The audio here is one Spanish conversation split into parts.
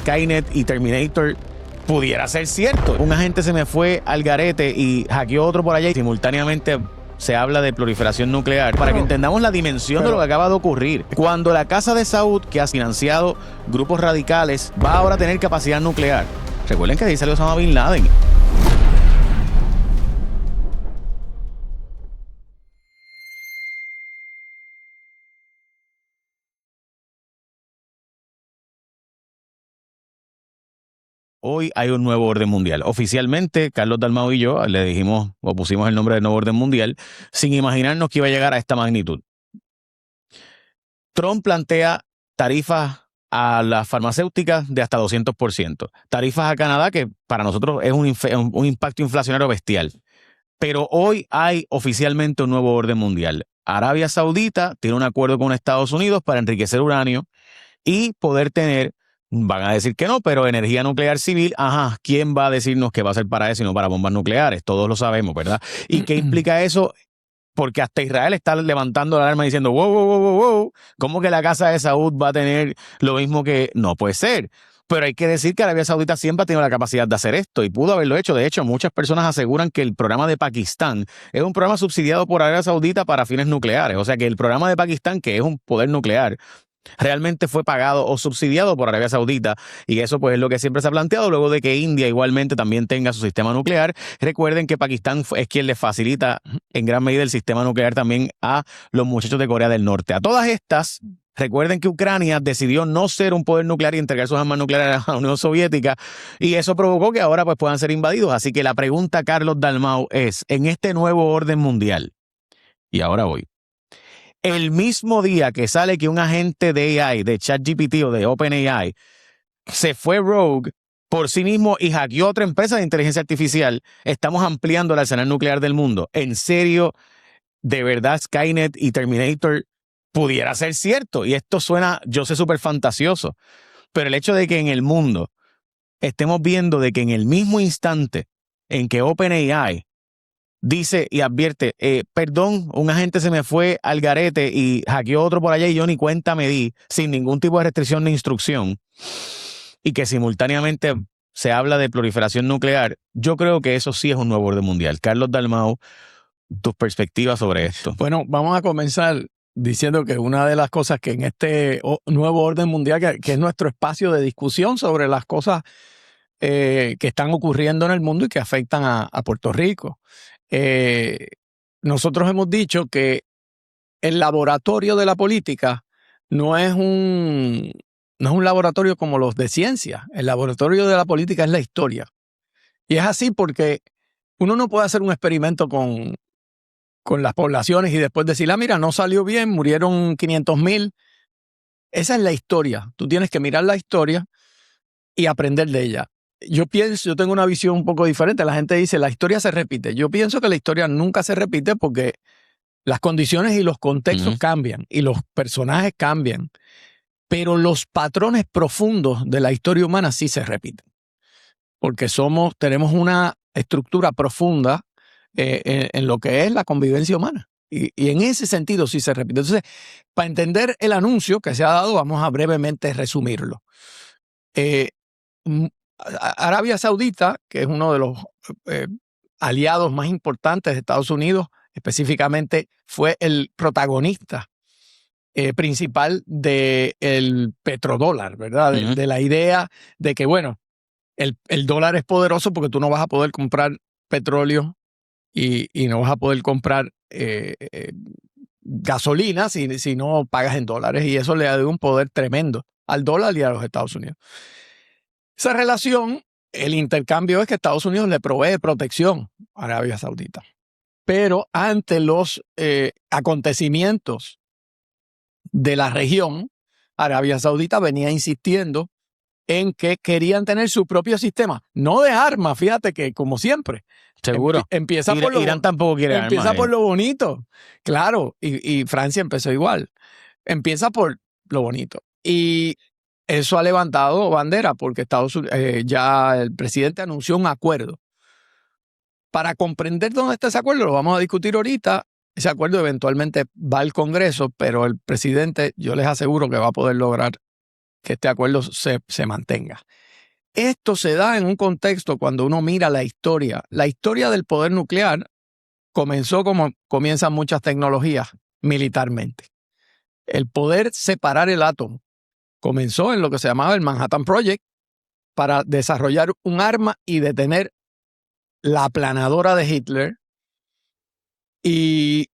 Skynet y Terminator pudiera ser cierto. Un agente se me fue al garete y hackeó otro por allá y simultáneamente se habla de proliferación nuclear, para que entendamos la dimensión de lo que acaba de ocurrir. Cuando la Casa de Saud, que ha financiado grupos radicales, va ahora a tener capacidad nuclear. Recuerden que ahí salió Osama Bin Laden. Hoy hay un nuevo orden mundial. Oficialmente, Carlos Dalmau y yo le dijimos o pusimos el nombre del nuevo orden mundial sin imaginarnos que iba a llegar a esta magnitud. Trump plantea tarifas a las farmacéuticas de hasta 200%. Tarifas a Canadá, que para nosotros es un impacto inflacionario bestial. Pero hoy hay oficialmente un nuevo orden mundial. Arabia Saudita tiene un acuerdo con Estados Unidos para enriquecer uranio y poder tener, van a decir que no, pero energía nuclear civil. Ajá, ¿quién va a decirnos que va a ser para eso y no para bombas nucleares? Todos lo sabemos, ¿verdad? ¿Y qué implica eso? Porque hasta Israel está levantando la alarma diciendo, wow, ¿cómo que la Casa de Saud va a tener lo mismo que...? No puede ser. Pero hay que decir que Arabia Saudita siempre ha tenido la capacidad de hacer esto y pudo haberlo hecho. De hecho, muchas personas aseguran que el programa de Pakistán es un programa subsidiado por Arabia Saudita para fines nucleares. O sea que el programa de Pakistán, que es un poder nuclear, realmente fue pagado o subsidiado por Arabia Saudita, y eso pues es lo que siempre se ha planteado luego de que India igualmente también tenga su sistema nuclear. Recuerden que Pakistán es quien le facilita en gran medida el sistema nuclear también a los muchachos de Corea del Norte. A todas estas, recuerden que Ucrania decidió no ser un poder nuclear y entregar sus armas nucleares a la Unión Soviética, y eso provocó que ahora pues puedan ser invadidos. Así que la pregunta, Carlos Dalmau, es, en este nuevo orden mundial, y ahora voy, el mismo día que sale que un agente de AI, de ChatGPT o de OpenAI, se fue rogue por sí mismo y hackeó otra empresa de inteligencia artificial, estamos ampliando el arsenal nuclear del mundo. ¿En serio, de verdad, Skynet y Terminator pudiera ser cierto? Y esto suena, yo sé, súper fantasioso, pero el hecho de que en el mundo estemos viendo de que en el mismo instante en que OpenAI dice y advierte, perdón, un agente se me fue al garete y hackeó otro por allá y yo ni cuenta me di, sin ningún tipo de restricción ni instrucción, y que simultáneamente se habla de proliferación nuclear, yo creo que eso sí es un nuevo orden mundial. Carlos Dalmau, tus perspectivas sobre esto. Bueno, vamos a comenzar diciendo que una de las cosas que en este nuevo orden mundial, que es nuestro espacio de discusión sobre las cosas que están ocurriendo en el mundo y que afectan a Puerto Rico. Nosotros hemos dicho que el laboratorio de la política no es un laboratorio como los de ciencia. El laboratorio de la política es la historia. Y es así porque uno no puede hacer un experimento con las poblaciones y después decir, mira, no salió bien, murieron 500,000. Esa es la historia. Tú tienes que mirar la historia y aprender de ella. Yo tengo una visión un poco diferente. La gente dice, la historia se repite. Yo pienso que la historia nunca se repite porque las condiciones y los contextos cambian y los personajes cambian. Pero los patrones profundos de la historia humana sí se repiten. Porque tenemos una estructura profunda en lo que es la convivencia humana. Y en ese sentido sí se repite. Entonces, para entender el anuncio que se ha dado, vamos a brevemente resumirlo. Arabia Saudita, que es uno de los aliados más importantes de Estados Unidos, específicamente fue el protagonista principal del petrodólar, ¿verdad? De la idea de que, bueno, el dólar es poderoso porque tú no vas a poder comprar petróleo y no vas a poder comprar gasolina si no pagas en dólares, y eso le da un poder tremendo al dólar y a los Estados Unidos. Esa relación, el intercambio es que Estados Unidos le provee protección a Arabia Saudita. Pero ante los acontecimientos de la región, Arabia Saudita venía insistiendo en que querían tener su propio sistema, no de armas, fíjate que como siempre. Seguro. Empieza por Irán tampoco quiere armas. Empieza por lo bonito, claro, y Francia empezó igual. Empieza por lo bonito. Y eso ha levantado bandera porque ya el presidente anunció un acuerdo. Para comprender dónde está ese acuerdo, lo vamos a discutir ahorita. Ese acuerdo eventualmente va al Congreso, pero el presidente, yo les aseguro que va a poder lograr que este acuerdo se mantenga. Esto se da en un contexto cuando uno mira la historia. La historia del poder nuclear comenzó como comienzan muchas tecnologías, militarmente. El poder separar el átomo comenzó en lo que se llamaba el Manhattan Project para desarrollar un arma y detener la aplanadora de Hitler. Y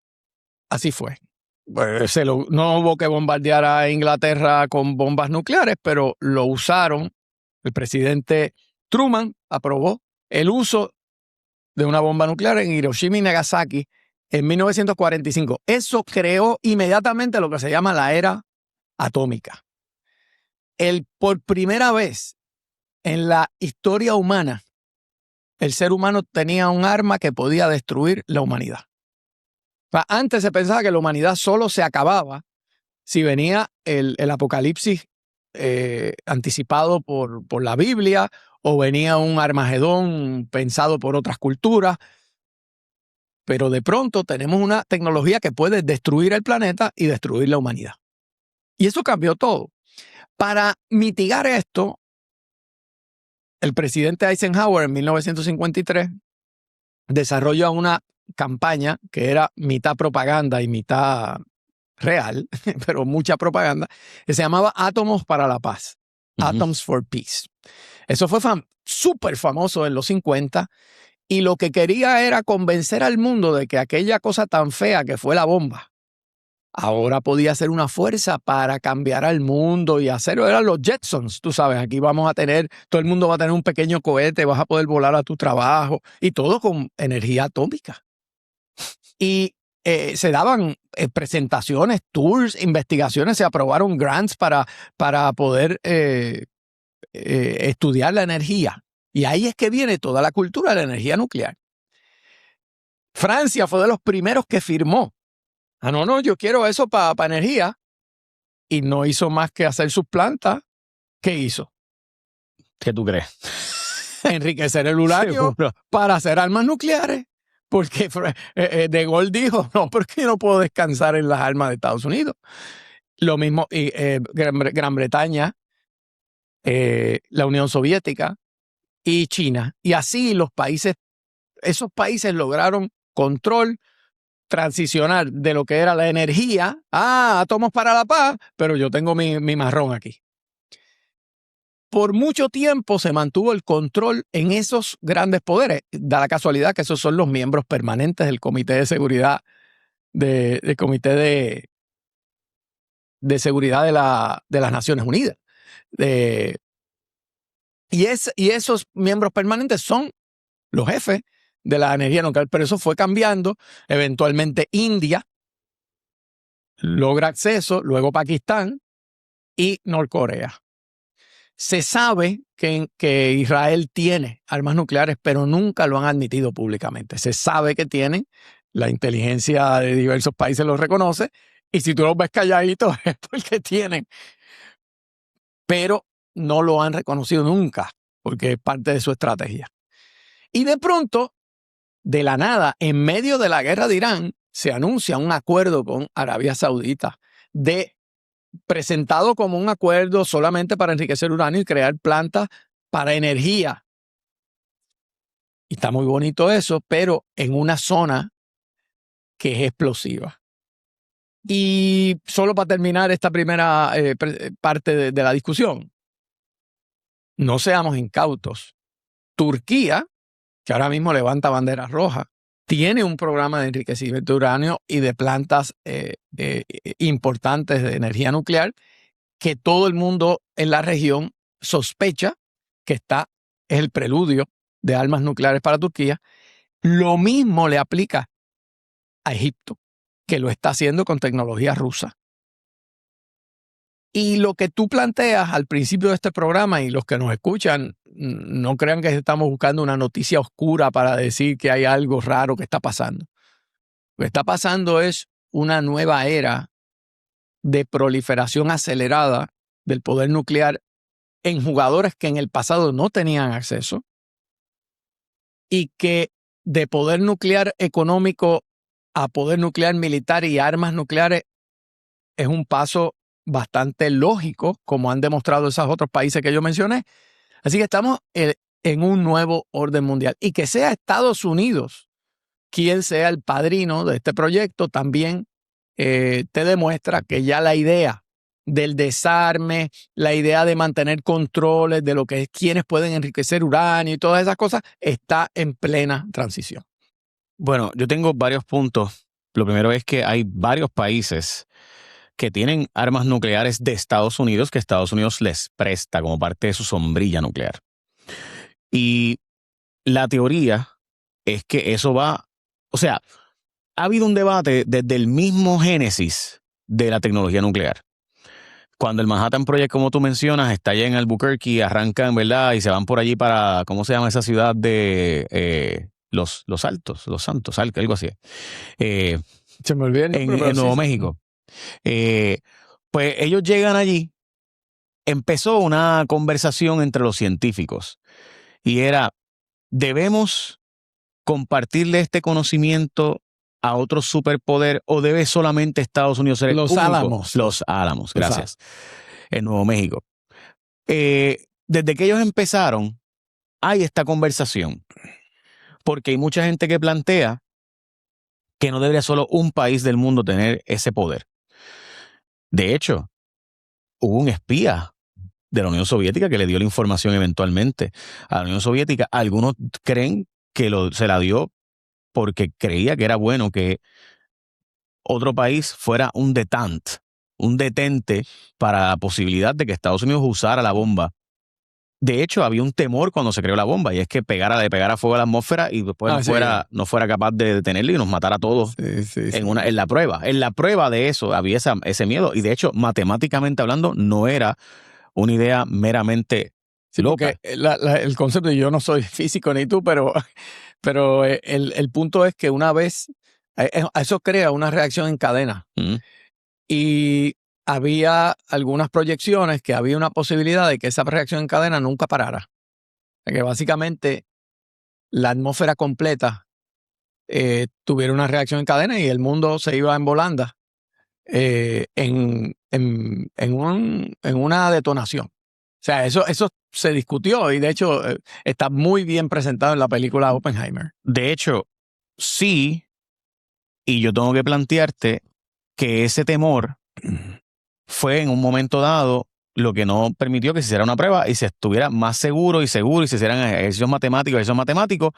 así fue. Pues no hubo que bombardear a Inglaterra con bombas nucleares, pero lo usaron. El presidente Truman aprobó el uso de una bomba nuclear en Hiroshima y Nagasaki en 1945. Eso creó inmediatamente lo que se llama la era atómica. Por primera vez en la historia humana, el ser humano tenía un arma que podía destruir la humanidad. O sea, antes se pensaba que la humanidad solo se acababa si venía el apocalipsis anticipado por la Biblia, o venía un Armagedón pensado por otras culturas. Pero de pronto tenemos una tecnología que puede destruir el planeta y destruir la humanidad. Y eso cambió todo. Para mitigar esto, el presidente Eisenhower en 1953 desarrolló una campaña que era mitad propaganda y mitad real, pero mucha propaganda, que se llamaba Átomos para la Paz, Atoms for Peace. Eso fue súper famoso en los 50, y lo que quería era convencer al mundo de que aquella cosa tan fea que fue la bomba ahora podía ser una fuerza para cambiar al mundo y hacerlo. Eran los Jetsons, tú sabes, aquí vamos a tener, todo el mundo va a tener un pequeño cohete, vas a poder volar a tu trabajo, y todo con energía atómica. Y se daban presentaciones, tours, investigaciones, se aprobaron grants para poder estudiar la energía. Y ahí es que viene toda la cultura de la energía nuclear. Francia fue de los primeros que firmó. No, yo quiero eso para energía. Y no hizo más que hacer sus plantas. ¿Qué hizo? ¿Qué tú crees? Enriquecer el uranio para hacer armas nucleares. Porque De Gaulle dijo, no, porque yo no puedo descansar en las armas de Estados Unidos. Lo mismo Gran Bretaña, la Unión Soviética y China. Y así esos países lograron control, transicionar de lo que era la energía, átomos para la paz, pero yo tengo mi marrón aquí. Por mucho tiempo se mantuvo el control en esos grandes poderes. Da la casualidad que esos son los miembros permanentes del Comité de Seguridad, del Comité de Seguridad de las Naciones Unidas. Y esos miembros permanentes son los jefes de la energía nuclear, pero eso fue cambiando. Eventualmente India logra acceso, luego Pakistán y Norcorea. Se sabe que Israel tiene armas nucleares, pero nunca lo han admitido públicamente. Se sabe que tienen, la inteligencia de diversos países lo reconoce, y si tú los ves calladitos es porque tienen. Pero no lo han reconocido nunca, porque es parte de su estrategia. Y de pronto, de la nada, en medio de la guerra de Irán, se anuncia un acuerdo con Arabia Saudita, presentado como un acuerdo solamente para enriquecer uranio y crear plantas para energía. Y está muy bonito eso, pero en una zona que es explosiva. Y solo para terminar esta primera parte de la discusión, no seamos incautos. Turquía, que ahora mismo levanta banderas rojas, tiene un programa de enriquecimiento de uranio y de plantas importantes de energía nuclear, que todo el mundo en la región sospecha que es el preludio de armas nucleares para Turquía. Lo mismo le aplica a Egipto, que lo está haciendo con tecnología rusa. Y lo que tú planteas al principio de este programa, y los que nos escuchan, no crean que estamos buscando una noticia oscura para decir que hay algo raro que está pasando. Lo que está pasando es una nueva era de proliferación acelerada del poder nuclear en jugadores que en el pasado no tenían acceso, y que de poder nuclear económico a poder nuclear militar y armas nucleares es un paso bastante lógico, como han demostrado esos otros países que yo mencioné. Así que estamos en un nuevo orden mundial. Y que sea Estados Unidos quien sea el padrino de este proyecto también te demuestra que ya la idea del desarme, la idea de mantener controles de lo que es quienes pueden enriquecer uranio y todas esas cosas, está en plena transición. Bueno, yo tengo varios puntos. Lo primero es que hay varios países que tienen armas nucleares de Estados Unidos que Estados Unidos les presta como parte de su sombrilla nuclear. Y la teoría es que eso va, o sea, ha habido un debate desde el mismo génesis de la tecnología nuclear. Cuando el Manhattan Project, como tú mencionas, está allá en Albuquerque, arrancan, ¿verdad? Y se van por allí para, ¿cómo se llama esa ciudad de Los Santos, algo así? Se me olvidó el nombre, en Nuevo México. Pues ellos llegan allí, empezó una conversación entre los científicos y era, ¿debemos compartirle este conocimiento a otro superpoder o debe solamente Estados Unidos ser el único? Los Álamos, gracias. En Nuevo México. Desde que ellos empezaron, hay esta conversación, porque hay mucha gente que plantea que no debería solo un país del mundo tener ese poder. De hecho, hubo un espía de la Unión Soviética que le dio la información eventualmente a la Unión Soviética. Algunos creen que se la dio porque creía que era bueno que otro país fuera un detente para la posibilidad de que Estados Unidos usara la bomba. De hecho, había un temor cuando se creó la bomba, y es que le pegara fuego a la atmósfera y después no fuera capaz de detenerla y nos matara a todos en la prueba. En la prueba de eso había ese miedo, y de hecho, matemáticamente hablando, no era una idea meramente loca. El concepto, yo no soy físico ni tú, pero el punto es que una vez, eso crea una reacción en cadena. Y había algunas proyecciones que había una posibilidad de que esa reacción en cadena nunca parara. Que básicamente la atmósfera completa tuviera una reacción en cadena y el mundo se iba en volanda en una detonación. O sea, eso se discutió y de hecho está muy bien presentado en la película Oppenheimer. De hecho, sí, y yo tengo que plantearte que ese temor fue en un momento dado lo que no permitió que se hiciera una prueba y se estuviera más seguro y se hicieran ejercicios matemáticos,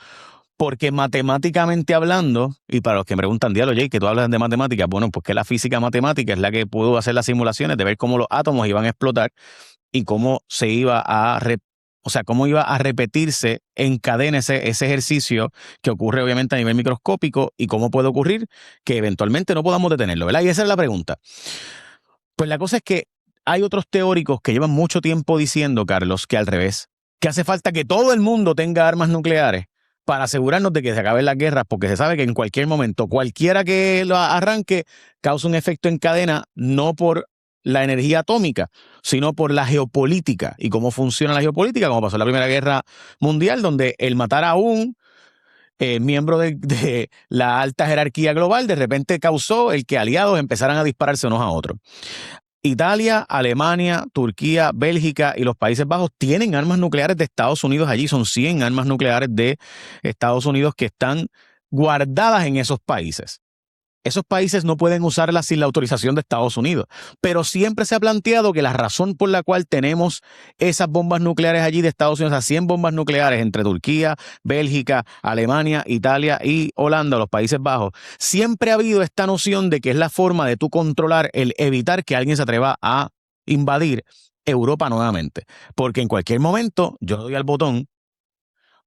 porque matemáticamente hablando, y para los que me preguntan, diálogo, Jay, que tú hablas de matemáticas, bueno, pues que la física matemática es la que pudo hacer las simulaciones de ver cómo los átomos iban a explotar y cómo se iba cómo iba a repetirse en cadena ese ejercicio que ocurre obviamente a nivel microscópico y cómo puede ocurrir que eventualmente no podamos detenerlo, ¿verdad? Y esa es la pregunta. Pues la cosa es que hay otros teóricos que llevan mucho tiempo diciendo, Carlos, que al revés, que hace falta que todo el mundo tenga armas nucleares para asegurarnos de que se acaben las guerras, porque se sabe que en cualquier momento, cualquiera que lo arranque, causa un efecto en cadena, no por la energía atómica, sino por la geopolítica y cómo funciona la geopolítica, como pasó en la Primera Guerra Mundial, donde el matar a un miembro de la alta jerarquía global de repente causó el que aliados empezaran a dispararse unos a otros. Italia, Alemania, Turquía, Bélgica y los Países Bajos tienen armas nucleares de Estados Unidos allí. Son 100 armas nucleares de Estados Unidos que están guardadas en esos países. Esos países no pueden usarlas sin la autorización de Estados Unidos. Pero siempre se ha planteado que la razón por la cual tenemos esas bombas nucleares allí de Estados Unidos, esas 100 bombas nucleares entre Turquía, Bélgica, Alemania, Italia y Holanda, los Países Bajos, siempre ha habido esta noción de que es la forma de tú controlar, el evitar que alguien se atreva a invadir Europa nuevamente. Porque en cualquier momento yo doy al botón.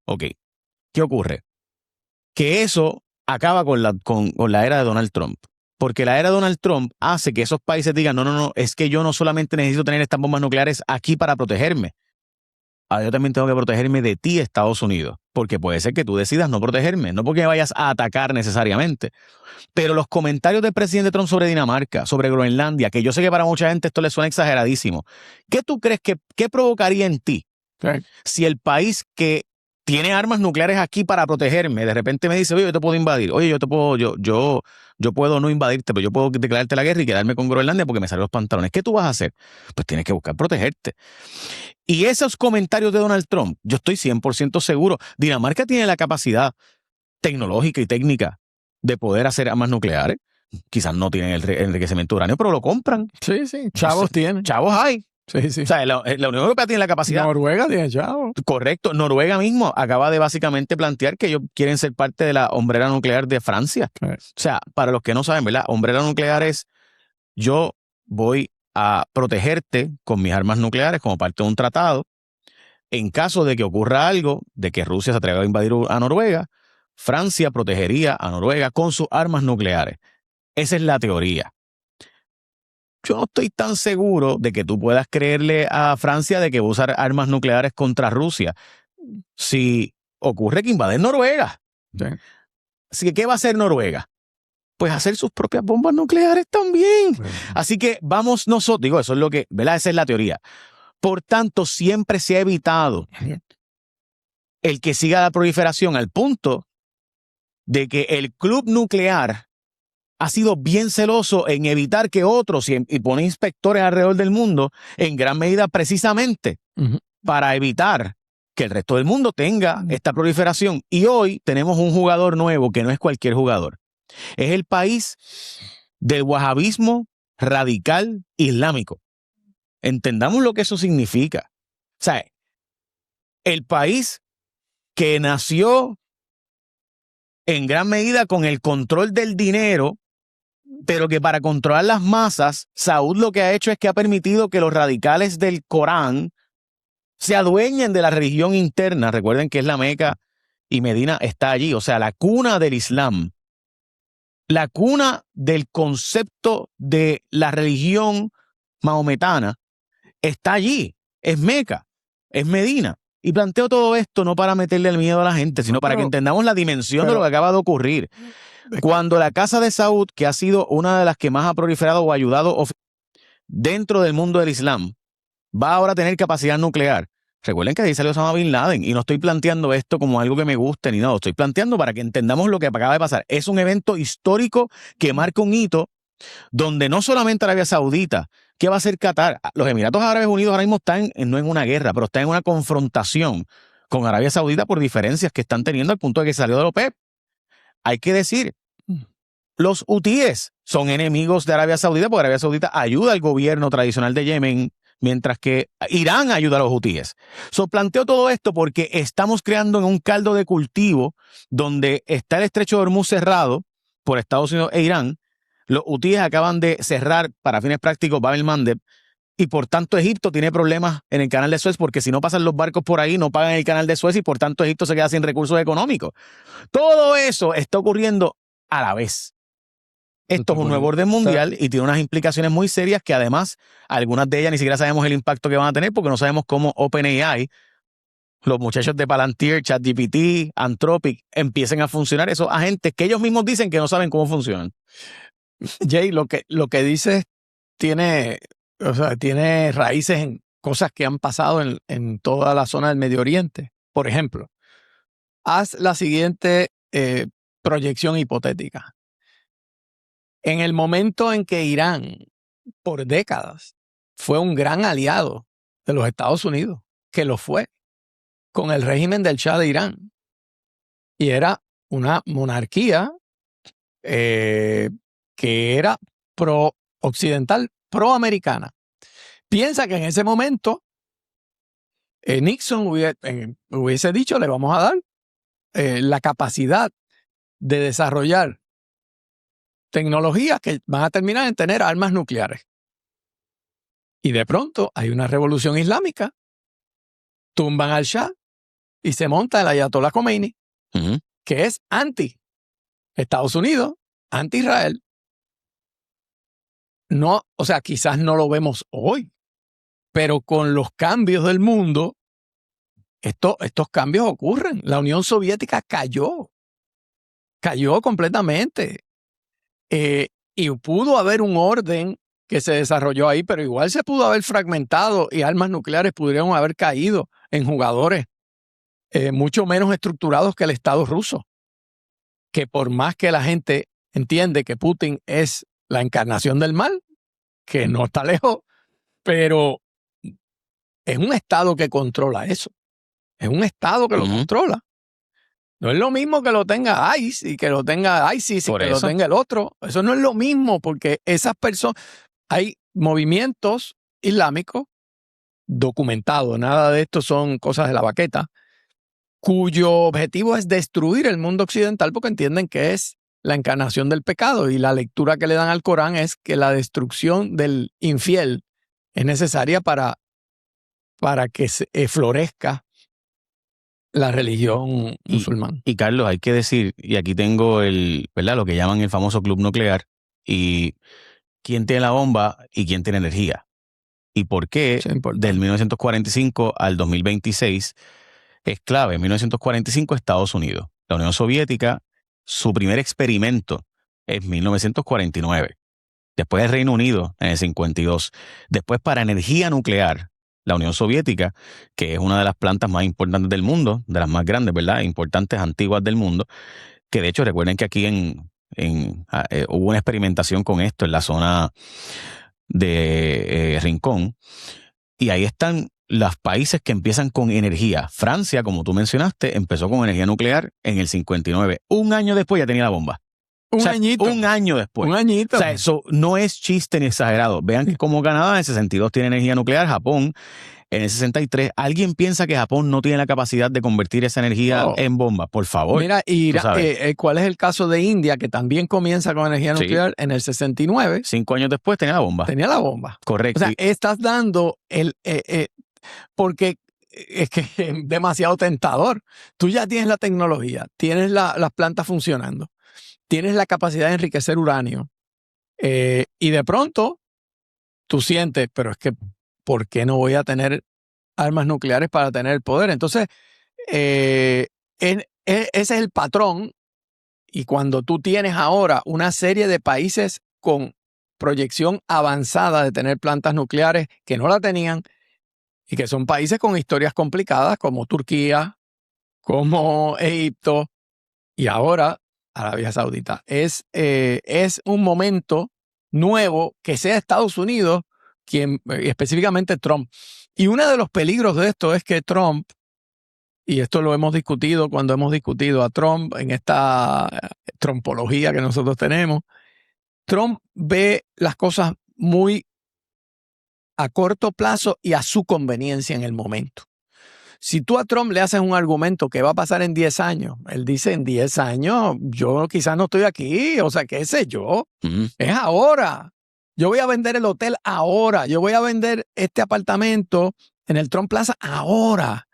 Ok, ¿qué ocurre? Que eso acaba con la era de Donald Trump. Porque la era de Donald Trump hace que esos países digan, no, es que yo no solamente necesito tener estas bombas nucleares aquí para protegerme. Ahora yo también tengo que protegerme de ti, Estados Unidos. Porque puede ser que tú decidas no protegerme, no porque me vayas a atacar necesariamente. Pero los comentarios del presidente Trump sobre Dinamarca, sobre Groenlandia, que yo sé que para mucha gente esto le suena exageradísimo. ¿Qué tú crees qué provocaría en ti si el país que tiene armas nucleares aquí para protegerme. De repente me dice, oye, yo te puedo invadir. Oye, yo puedo no invadirte, pero yo puedo declararte la guerra y quedarme con Groenlandia porque me salen los pantalones. ¿Qué tú vas a hacer? Pues tienes que buscar protegerte. Y esos comentarios de Donald Trump, yo estoy 100% seguro. Dinamarca tiene la capacidad tecnológica y técnica de poder hacer armas nucleares. Quizás no tienen el enriquecimiento de uranio, pero lo compran. Sí, chavos tienen. Chavos hay. Sí. O sea, la Unión Europea tiene la capacidad. Noruega tiene chavos. Correcto. Noruega mismo acaba de básicamente plantear que ellos quieren ser parte de la hombrera nuclear de Francia. Sí. O sea, para los que no saben, ¿verdad? Hombrera nuclear es yo voy a protegerte con mis armas nucleares como parte de un tratado. En caso de que ocurra algo, de que Rusia se atreva a invadir a Noruega, Francia protegería a Noruega con sus armas nucleares. Esa es la teoría. Yo no estoy tan seguro de que tú puedas creerle a Francia de que va a usar armas nucleares contra Rusia si ocurre que invaden Noruega. Sí. Así que, ¿qué va a hacer Noruega? Pues hacer sus propias bombas nucleares también. Sí. Así que vamos nosotros, digo, eso es lo que, ¿verdad? Esa es la teoría. Por tanto, siempre se ha evitado el que siga la proliferación al punto de que el club nuclear ha sido bien celoso en evitar que otros, y pone inspectores alrededor del mundo, en gran medida precisamente para evitar que el resto del mundo tenga esta proliferación. Y hoy tenemos un jugador nuevo que no es cualquier jugador. Es el país del wahabismo radical islámico. Entendamos lo que eso significa. O sea, el país que nació en gran medida con el control del dinero, pero que para controlar las masas, Saud lo que ha hecho es que ha permitido que los radicales del Corán se adueñen de la religión interna. Recuerden que es la Meca y Medina está allí, o sea, la cuna del Islam. La cuna del concepto de la religión mahometana está allí, es Meca, es Medina. Y planteo todo esto no para meterle el miedo a la gente, sino para que entendamos la dimensión de lo que acaba de ocurrir. Cuando la casa de Saud, que ha sido una de las que más ha proliferado o ayudado dentro del mundo del Islam, va ahora a tener capacidad nuclear. Recuerden que ahí salió Osama Bin Laden y no estoy planteando esto como algo que me guste ni nada, estoy planteando para que entendamos lo que acaba de pasar. Es un evento histórico que marca un hito donde no solamente Arabia Saudita, ¿qué va a hacer Qatar? Los Emiratos Árabes Unidos ahora mismo están no en una guerra, pero están en una confrontación con Arabia Saudita por diferencias que están teniendo al punto de que salió de la OPEP. Hay que decir, los hutíes son enemigos de Arabia Saudita porque Arabia Saudita ayuda al gobierno tradicional de Yemen, mientras que Irán ayuda a los hutíes. Planteo todo esto porque estamos creando en un caldo de cultivo donde está el estrecho de Hormuz cerrado por Estados Unidos e Irán. Los hutíes acaban de cerrar, para fines prácticos, Bab el-Mandeb, y por tanto Egipto tiene problemas en el canal de Suez porque si no pasan los barcos por ahí, no pagan el canal de Suez y por tanto Egipto se queda sin recursos económicos. Todo eso está ocurriendo a la vez. Esto es un nuevo orden mundial y tiene unas implicaciones muy serias que además algunas de ellas ni siquiera sabemos el impacto que van a tener porque no sabemos cómo OpenAI, los muchachos de Palantir, ChatGPT, Anthropic, empiecen a funcionar esos agentes que ellos mismos dicen que no saben cómo funcionan. Jay, lo que dices tiene raíces en cosas que han pasado en toda la zona del Medio Oriente. Por ejemplo, haz la siguiente proyección hipotética. En el momento en que Irán, por décadas, fue un gran aliado de los Estados Unidos, que lo fue, con el régimen del Shah de Irán, y era una monarquía que era pro-occidental, pro-americana. Piensa que en ese momento Nixon hubiese dicho, le vamos a dar la capacidad de desarrollar tecnologías que van a terminar en tener armas nucleares. Y de pronto hay una revolución islámica, tumban al Shah y se monta el Ayatollah Khomeini, que es anti-Estados Unidos, anti-Israel. No, o sea, quizás no lo vemos hoy, pero con los cambios del mundo, estos cambios ocurren. La Unión Soviética cayó completamente. Y pudo haber un orden que se desarrolló ahí, pero igual se pudo haber fragmentado y armas nucleares pudieron haber caído en jugadores mucho menos estructurados que el Estado ruso, que por más que la gente entiende que Putin es la encarnación del mal, que no está lejos, pero es un Estado que controla eso. Es un Estado que lo controla. No es lo mismo que lo tenga ICE y que lo tenga ISIS y que lo tenga el otro. Eso no es lo mismo, porque esas personas, hay movimientos islámicos documentados, nada de esto son cosas de la baqueta, cuyo objetivo es destruir el mundo occidental porque entienden que es la encarnación del pecado, y la lectura que le dan al Corán es que la destrucción del infiel es necesaria para que florezca la religión musulmana. Y Carlos, hay que decir, y aquí tengo ¿verdad? Lo que llaman el famoso club nuclear, y quién tiene la bomba y quién tiene energía. Y por qué del 1945 al 2026 es clave. En 1945 Estados Unidos. La Unión Soviética, su primer experimento es 1949. Después el Reino Unido en el 52. Después, para energía nuclear, la Unión Soviética, que es una de las plantas más importantes del mundo, de las más grandes, ¿verdad? Importantes, antiguas del mundo, que de hecho recuerden que aquí hubo una experimentación con esto en la zona de Rincón, y ahí están los países que empiezan con energía. Francia, como tú mencionaste, empezó con energía nuclear en el 59. Un año después ya tenía la bomba. Añito. Un año después. Un añito. O sea, eso no es chiste ni exagerado. Vean que como Canadá en el 62 tiene energía nuclear, Japón en el 63. ¿Alguien piensa que Japón no tiene la capacidad de convertir esa energía en bomba? Por favor. Mira, ¿cuál es el caso de India, que también comienza con energía nuclear en el 69? 5 años después tenía la bomba. Tenía la bomba. Correcto. O sea, estás dando porque es que es demasiado tentador. Tú ya tienes la tecnología, tienes las plantas funcionando, tienes la capacidad de enriquecer uranio, y de pronto tú sientes, pero es que ¿por qué no voy a tener armas nucleares para tener el poder? Entonces, ese es el patrón, y cuando tú tienes ahora una serie de países con proyección avanzada de tener plantas nucleares que no la tenían, y que son países con historias complicadas como Turquía, como Egipto y ahora Arabia Saudita. Es un momento nuevo que sea Estados Unidos específicamente Trump. Y uno de los peligros de esto es que Trump, y esto lo hemos discutido cuando hemos discutido a Trump en esta trompología que nosotros tenemos, Trump ve las cosas muy a corto plazo y a su conveniencia en el momento. Si tú a Trump le haces un argumento que va a pasar en 10 años, él dice, en 10 años yo quizás no estoy aquí, o sea, qué sé yo, es ahora. Yo voy a vender el hotel ahora, yo voy a vender este apartamento en el Trump Plaza ahora.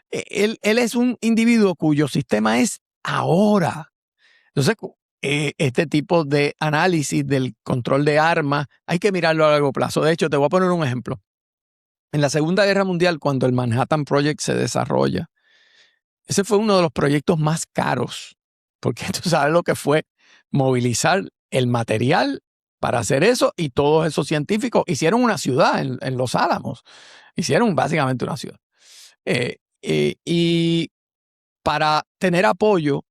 Él es un individuo cuyo sistema es ahora. Entonces, este tipo de análisis del control de armas hay que mirarlo a largo plazo. De hecho, te voy a poner un ejemplo. En la Segunda Guerra Mundial, cuando el Manhattan Project se desarrolla, ese fue uno de los proyectos más caros, porque tú sabes lo que fue movilizar el material para hacer eso, y todos esos científicos hicieron una ciudad en Los Álamos. Hicieron básicamente una ciudad. Y para tener apoyo,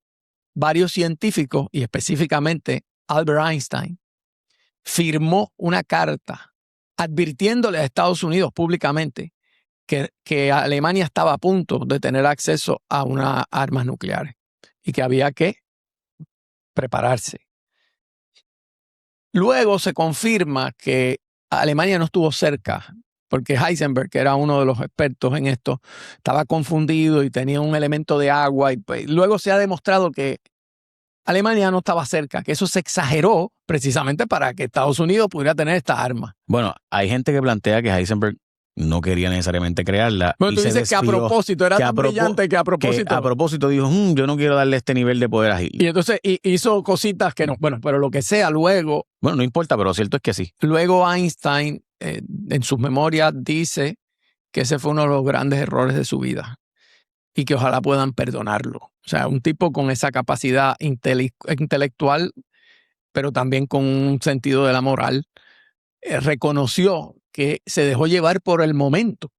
varios científicos, y específicamente Albert Einstein, firmó una carta advirtiéndole a Estados Unidos públicamente que Alemania estaba a punto de tener acceso a unas armas nucleares y que había que prepararse. Luego se confirma que Alemania no estuvo cerca, porque Heisenberg, que era uno de los expertos en esto, estaba confundido y tenía un elemento de agua, y pues, luego se ha demostrado que Alemania no estaba cerca, que eso se exageró precisamente para que Estados Unidos pudiera tener esta arma. Bueno, hay gente que plantea que Heisenberg no quería necesariamente crearla. Bueno, tú dices que a propósito, era tan brillante que a propósito. Que a propósito dijo, yo no quiero darle este nivel de poder a Hitler. Y entonces hizo cositas que no. Bueno, pero lo que sea, luego... Bueno, no importa, pero lo cierto es que sí. Luego Einstein, en sus memorias, dice que ese fue uno de los grandes errores de su vida y que ojalá puedan perdonarlo. O sea, un tipo con esa capacidad intelectual, pero también con un sentido de la moral, reconoció que se dejó llevar por el momento,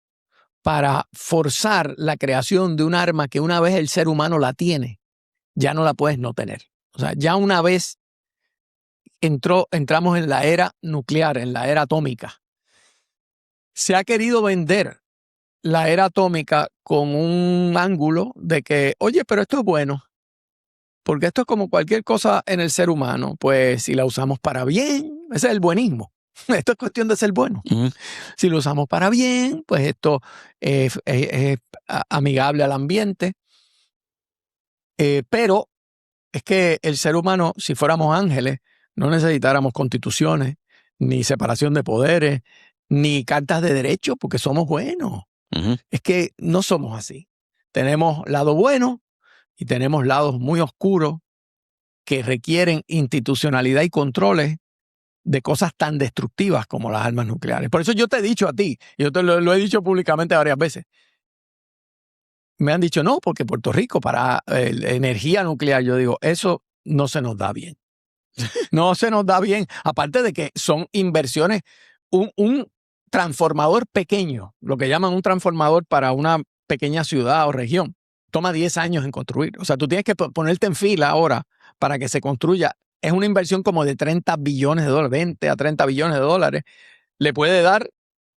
para forzar la creación de un arma que una vez el ser humano la tiene, ya no la puedes no tener. O sea, ya una vez entramos en la era nuclear, en la era atómica. Se ha querido vender la era atómica con un ángulo de que, oye, pero esto es bueno, porque esto es como cualquier cosa en el ser humano, pues si la usamos para bien, ese es el buenismo. Esto es cuestión de ser bueno. Ujú. Si lo usamos para bien, pues esto es amigable al ambiente. Pero es que el ser humano, si fuéramos ángeles, no necesitáramos constituciones, ni separación de poderes, ni cartas de derecho, porque somos buenos. Ujú. Es que no somos así. Tenemos lado bueno y tenemos lados muy oscuros que requieren institucionalidad y controles de cosas tan destructivas como las armas nucleares. Por eso yo te he dicho a ti, yo te lo he dicho públicamente varias veces, me han dicho no, porque Puerto Rico para energía nuclear, yo digo, eso no se nos da bien. No se nos da bien, aparte de que son inversiones, un transformador pequeño, lo que llaman un transformador para una pequeña ciudad o región, toma 10 años en construir. O sea, tú tienes que ponerte en fila ahora para que se construya. Es una inversión como de 30 billones de dólares, 20 a 30 billones de dólares. Le puede dar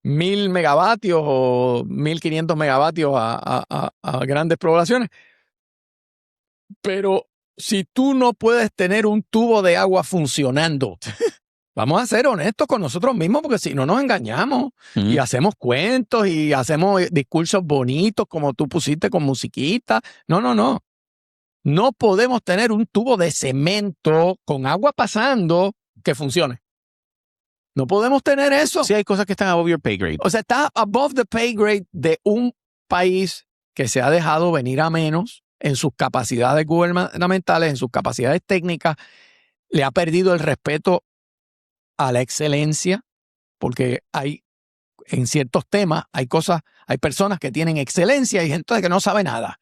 1,000 megavatios o 1,500 megavatios a grandes poblaciones. Pero si tú no puedes tener un tubo de agua funcionando, vamos a ser honestos con nosotros mismos, porque si no nos engañamos y hacemos cuentos y hacemos discursos bonitos como tú pusiste con musiquita. No, no, no. No podemos tener un tubo de cemento con agua pasando que funcione. No podemos tener eso. Sí, hay cosas que están above your pay grade. O sea, está above the pay grade de un país que se ha dejado venir a menos en sus capacidades gubernamentales, en sus capacidades técnicas. Le ha perdido el respeto a la excelencia, porque hay, en ciertos temas, hay personas que tienen excelencia y gente que no sabe nada.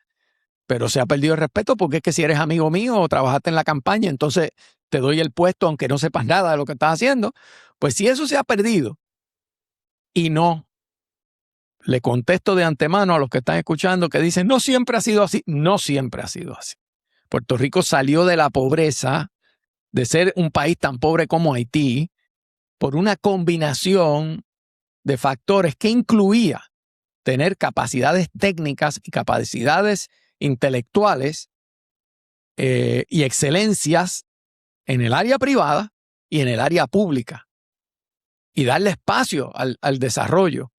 Pero se ha perdido el respeto porque es que si eres amigo mío o trabajaste en la campaña, entonces te doy el puesto aunque no sepas nada de lo que estás haciendo. Pues si eso se ha perdido y no, le contesto de antemano a los que están escuchando que dicen, no siempre ha sido así. No siempre ha sido así. Puerto Rico salió de la pobreza, de ser un país tan pobre como Haití, por una combinación de factores que incluía tener capacidades técnicas y capacidades intelectuales y excelencias en el área privada y en el área pública, y darle espacio al desarrollo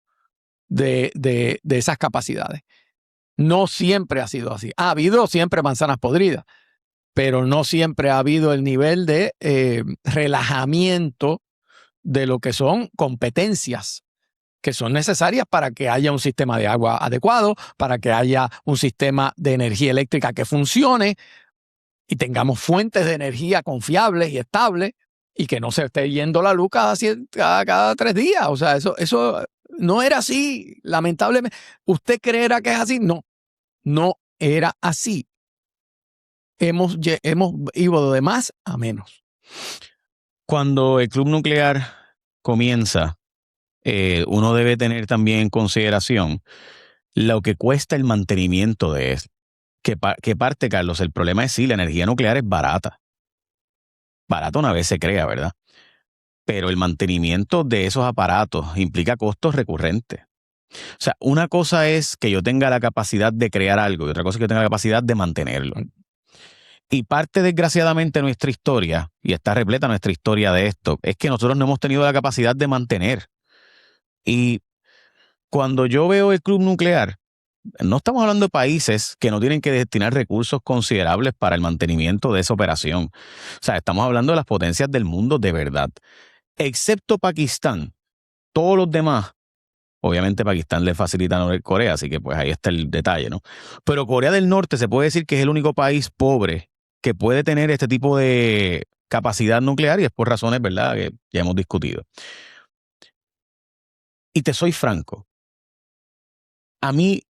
de esas capacidades. No siempre ha sido así. Ha habido siempre manzanas podridas, pero no siempre ha habido el nivel de relajamiento de lo que son competencias que son necesarias para que haya un sistema de agua adecuado, para que haya un sistema de energía eléctrica que funcione y tengamos fuentes de energía confiables y estables y que no se esté yendo la luz cada 3 días. O sea, eso no era así, lamentablemente. ¿Usted creerá que es así? No, no era así. Hemos ido de más a menos. Cuando el club nuclear comienza, uno debe tener también en consideración lo que cuesta el mantenimiento de eso. ¿Qué parte, Carlos? El problema es sí, la energía nuclear es barata. Barata una vez se crea, ¿verdad? Pero el mantenimiento de esos aparatos implica costos recurrentes. O sea, una cosa es que yo tenga la capacidad de crear algo y otra cosa es que yo tenga la capacidad de mantenerlo. Y parte, desgraciadamente, de nuestra historia, y está repleta nuestra historia de esto, es que nosotros no hemos tenido la capacidad de mantener. Y cuando yo veo el club nuclear, no estamos hablando de países que no tienen que destinar recursos considerables para el mantenimiento de esa operación. O sea, estamos hablando de las potencias del mundo de verdad. Excepto Pakistán, todos los demás, obviamente Pakistán le facilita a Corea, así que pues ahí está el detalle, ¿no? Pero Corea del Norte se puede decir que es el único país pobre que puede tener este tipo de capacidad nuclear y es por razones, ¿verdad?, que ya hemos discutido. Y te soy franco, a mí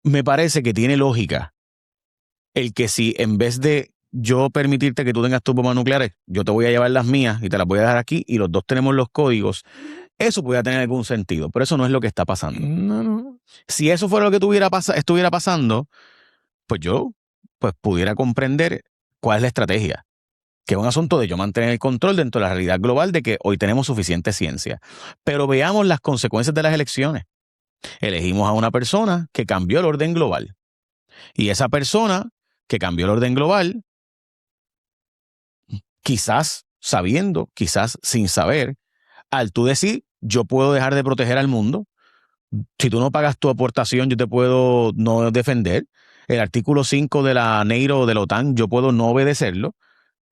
me parece que tiene lógica el que si en vez de yo permitirte que tú tengas tus bombas nucleares, yo te voy a llevar las mías y te las voy a dejar aquí y los dos tenemos los códigos Eso pudiera tener algún sentido, pero eso no es lo que está pasando. No. Si eso fuera lo que estuviera pasando, pues yo pues pudiera comprender cuál es la estrategia. Que es un asunto de yo mantener el control dentro de la realidad global de que hoy tenemos suficiente ciencia. Pero veamos las consecuencias de las elecciones. Elegimos a una persona que cambió el orden global. Y esa persona que cambió el orden global, quizás sabiendo, quizás sin saber, al tú decir, yo puedo dejar de proteger al mundo, si tú no pagas tu aportación, yo te puedo no defender. El artículo 5 de la NATO o de la OTAN, yo puedo no obedecerlo.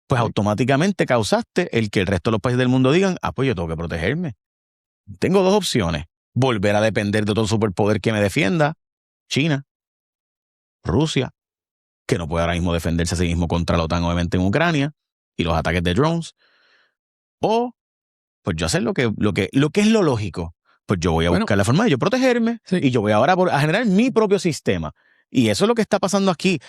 Pues automáticamente causaste el que el resto de los países del mundo digan, pues yo tengo que protegerme. Tengo dos opciones. Volver a depender de otro superpoder que me defienda, China, Rusia, que no puede ahora mismo defenderse a sí mismo contra la OTAN, obviamente en Ucrania, y los ataques de drones. O, pues yo hacer lo que es lo lógico. Pues yo voy a buscar la forma de yo protegerme y yo voy ahora a generar mi propio sistema. Y eso es lo que está pasando aquí.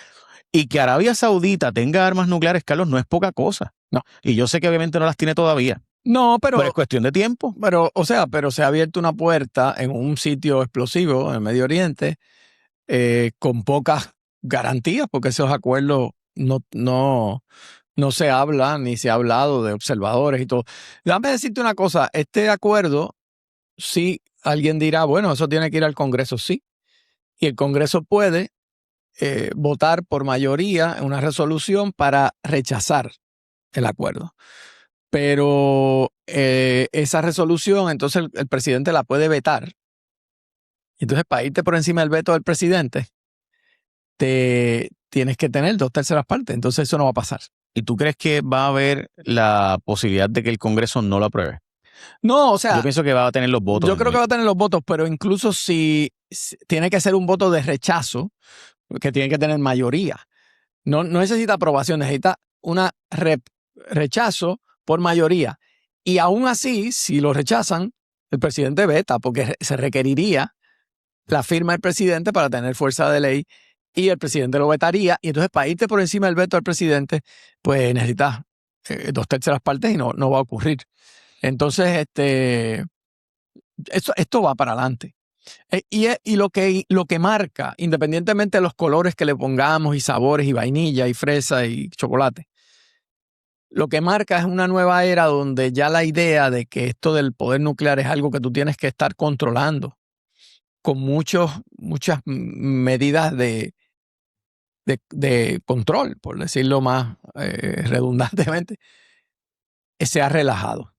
Y que Arabia Saudita tenga armas nucleares, Carlos, no es poca cosa. No. Y yo sé que obviamente no las tiene todavía. No, pero es cuestión de tiempo. Pero se ha abierto una puerta en un sitio explosivo en el Medio Oriente con pocas garantías, porque esos acuerdos no se habla ni se ha hablado de observadores y todo. Déjame decirte una cosa, este acuerdo, sí, alguien dirá, bueno, eso tiene que ir al Congreso, sí. Y el Congreso puede votar por mayoría en una resolución para rechazar el acuerdo. Pero esa resolución, entonces el presidente la puede vetar. Entonces, para irte por encima del veto del presidente, tienes que tener 2/3 partes. Entonces, eso no va a pasar. ¿Y tú crees que va a haber la posibilidad de que el Congreso no lo apruebe? No, o sea, yo pienso que va a tener los votos. Yo creo que va a tener los votos, pero incluso si tiene que ser un voto de rechazo, que tiene que tener mayoría. No necesita aprobación, necesita una rechazo por mayoría. Y aún así, si lo rechazan, el presidente veta, porque se requeriría la firma del presidente para tener fuerza de ley y el presidente lo vetaría. Y entonces, para irte por encima del veto del presidente, pues necesitas 2/3 partes y no va a ocurrir. Entonces, esto va para adelante. Y lo que marca, independientemente de los colores que le pongamos y sabores y vainilla y fresa y chocolate, lo que marca es una nueva era donde ya la idea de que esto del poder nuclear es algo que tú tienes que estar controlando con muchas medidas de control, por decirlo más redundantemente, se ha relajado.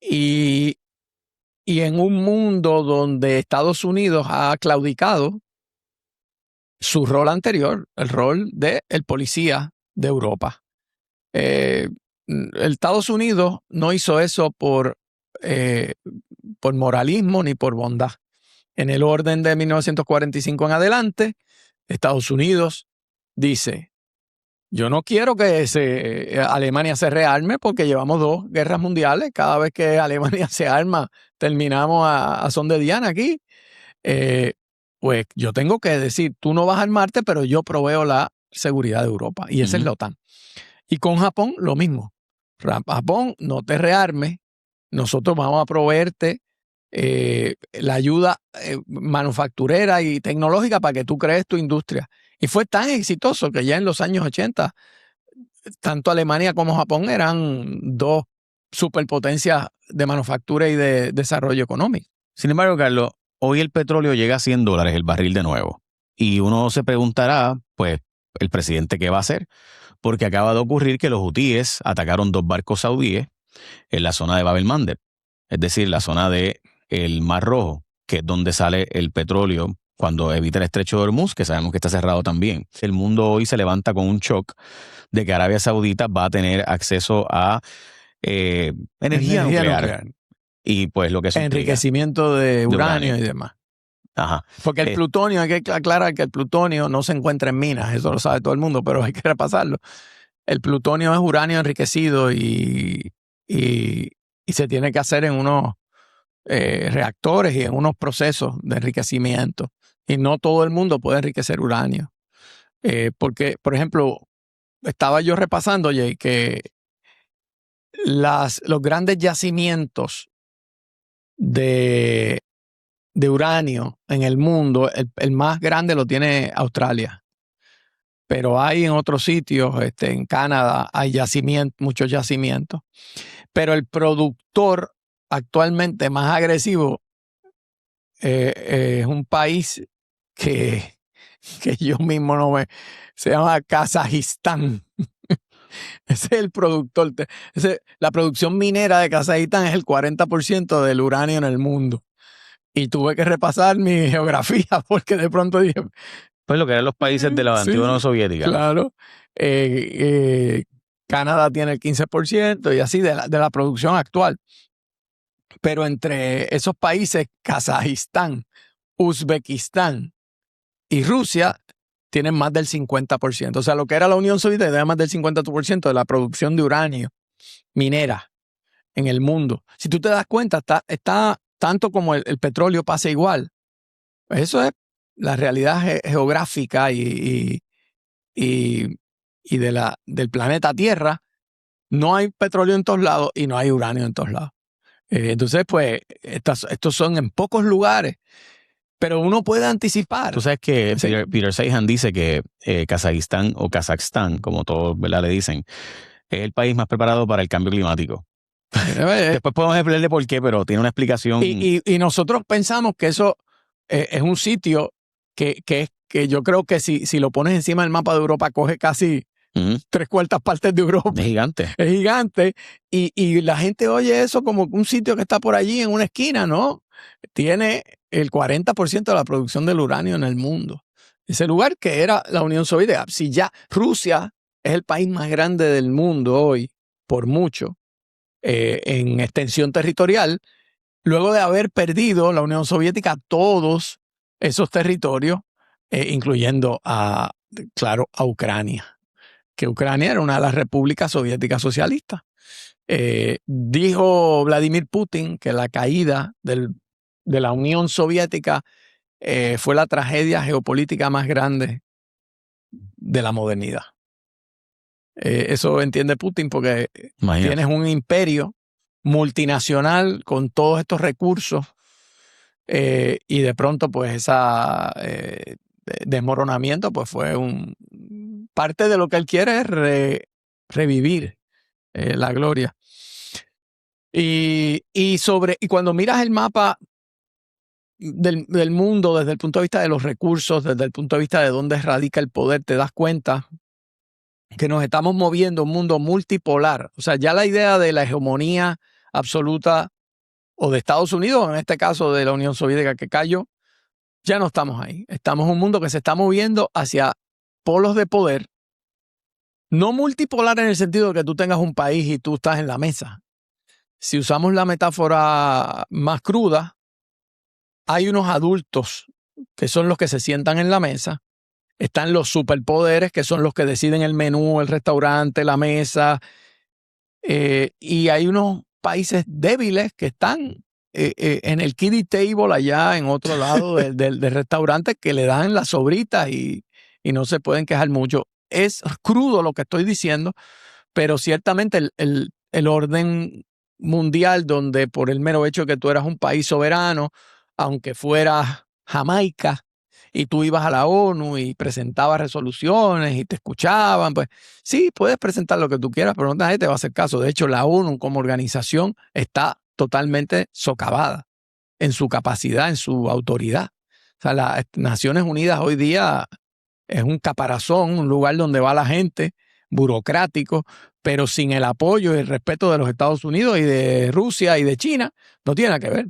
Y en un mundo donde Estados Unidos ha claudicado su rol anterior, el rol del policía de Europa. Estados Unidos no hizo eso por moralismo ni por bondad. En el orden de 1945 en adelante, Estados Unidos dice, yo no quiero que Alemania se rearme porque llevamos 2 guerras mundiales. Cada vez que Alemania se arma, terminamos a son de Diana aquí. Pues yo tengo que decir, tú no vas a armarte, pero yo proveo la seguridad de Europa. Y esa es la OTAN. Y con Japón, lo mismo. Japón, no te rearmes. Nosotros vamos a proveerte la ayuda manufacturera y tecnológica para que tú crees tu industria. Y fue tan exitoso que ya en los años 80, tanto Alemania como Japón eran 2 superpotencias de manufactura y de desarrollo económico. Sin embargo, Carlos, hoy el petróleo llega a $100 el barril de nuevo. Y uno se preguntará, pues, ¿el presidente qué va a hacer? Porque acaba de ocurrir que los hutíes atacaron 2 barcos saudíes en la zona de Bab el-Mandeb, es decir, la zona del Mar Rojo, que es donde sale el petróleo cuando evita el estrecho de Hormuz, que sabemos que está cerrado también. El mundo hoy se levanta con un shock de que Arabia Saudita va a tener acceso a energía nuclear. Y pues lo que eso enriquecimiento de uranio y demás. Ajá. Porque el plutonio, hay que aclarar que el plutonio no se encuentra en minas, eso lo sabe todo el mundo, pero hay que repasarlo. El plutonio es uranio enriquecido y se tiene que hacer en unos reactores y en unos procesos de enriquecimiento. Y no todo el mundo puede enriquecer uranio. Porque, por ejemplo, estaba yo repasando, Jay, que los grandes yacimientos de uranio en el mundo, el más grande lo tiene Australia. Pero hay en otros sitios, en Canadá, hay muchos yacimientos. Pero el productor actualmente más agresivo es un país que yo mismo no me... Se llama Kazajistán. Ese es el productor. La producción minera de Kazajistán es el 40% del uranio en el mundo. Y tuve que repasar mi geografía porque de pronto dije... Pues lo que eran los países de la antigua Unión Soviética. Claro. Canadá tiene el 15% y así de la producción actual. Pero entre esos países, Kazajistán, Uzbekistán y Rusia tienen más del 50%. O sea, lo que era la Unión Soviética tenía más del 50% de la producción de uranio minera en el mundo. Si tú te das cuenta, está tanto como el petróleo pasa igual. Pues eso es la realidad geográfica y del planeta Tierra. No hay petróleo en todos lados y no hay uranio en todos lados. Entonces, pues, estos son en pocos lugares, pero uno puede anticipar. Tú sabes que Sí. Peter Seihan dice que Kazajistán o Kazajstán, como todos, ¿verdad?, le dicen, es el país más preparado para el cambio climático. Después podemos explicarle por qué, pero tiene una explicación. Y nosotros pensamos que eso es un sitio que yo creo que si lo pones encima del mapa de Europa, coge casi 3/4 partes de Europa. Es gigante. Es gigante. Y la gente oye eso como un sitio que está por allí en una esquina, ¿no? Tiene el 40% de la producción del uranio en el mundo. Ese lugar que era la Unión Soviética. Si ya Rusia es el país más grande del mundo hoy, por mucho, en extensión territorial, luego de haber perdido la Unión Soviética todos esos territorios, incluyendo a Ucrania, que Ucrania era una de las repúblicas soviéticas socialistas. Dijo Vladimir Putin que la caída de la Unión Soviética fue la tragedia geopolítica más grande de la modernidad. Eso entiende Putin porque tienes un imperio multinacional con todos estos recursos y de pronto pues ese desmoronamiento pues fue parte de lo que él quiere es revivir la gloria. Y cuando miras el mapa del mundo desde el punto de vista de los recursos, desde el punto de vista de dónde radica el poder, te das cuenta que nos estamos moviendo en un mundo multipolar. O sea, ya la idea de la hegemonía absoluta o de Estados Unidos, en este caso de la Unión Soviética que cayó, ya no estamos ahí. Estamos en un mundo que se está moviendo hacia polos de poder, no multipolar en el sentido de que tú tengas un país y tú estás en la mesa. Si usamos la metáfora más cruda, hay unos adultos que son los que se sientan en la mesa. Están los superpoderes, que son los que deciden el menú, el restaurante, la mesa. Y hay unos países débiles que están en el kiddie table allá en otro lado del restaurante que le dan las sobritas y no se pueden quejar mucho. Es crudo lo que estoy diciendo, pero ciertamente el orden mundial donde por el mero hecho de que tú eras un país soberano, aunque fueras Jamaica, y tú ibas a la ONU y presentabas resoluciones y te escuchaban, pues sí, puedes presentar lo que tú quieras, pero no nadie te va a hacer caso. De hecho, la ONU como organización está totalmente socavada en su capacidad, en su autoridad. O sea, las Naciones Unidas hoy día es un caparazón, un lugar donde va la gente, burocrático, pero sin el apoyo y el respeto de los Estados Unidos y de Rusia y de China, no tiene nada que ver.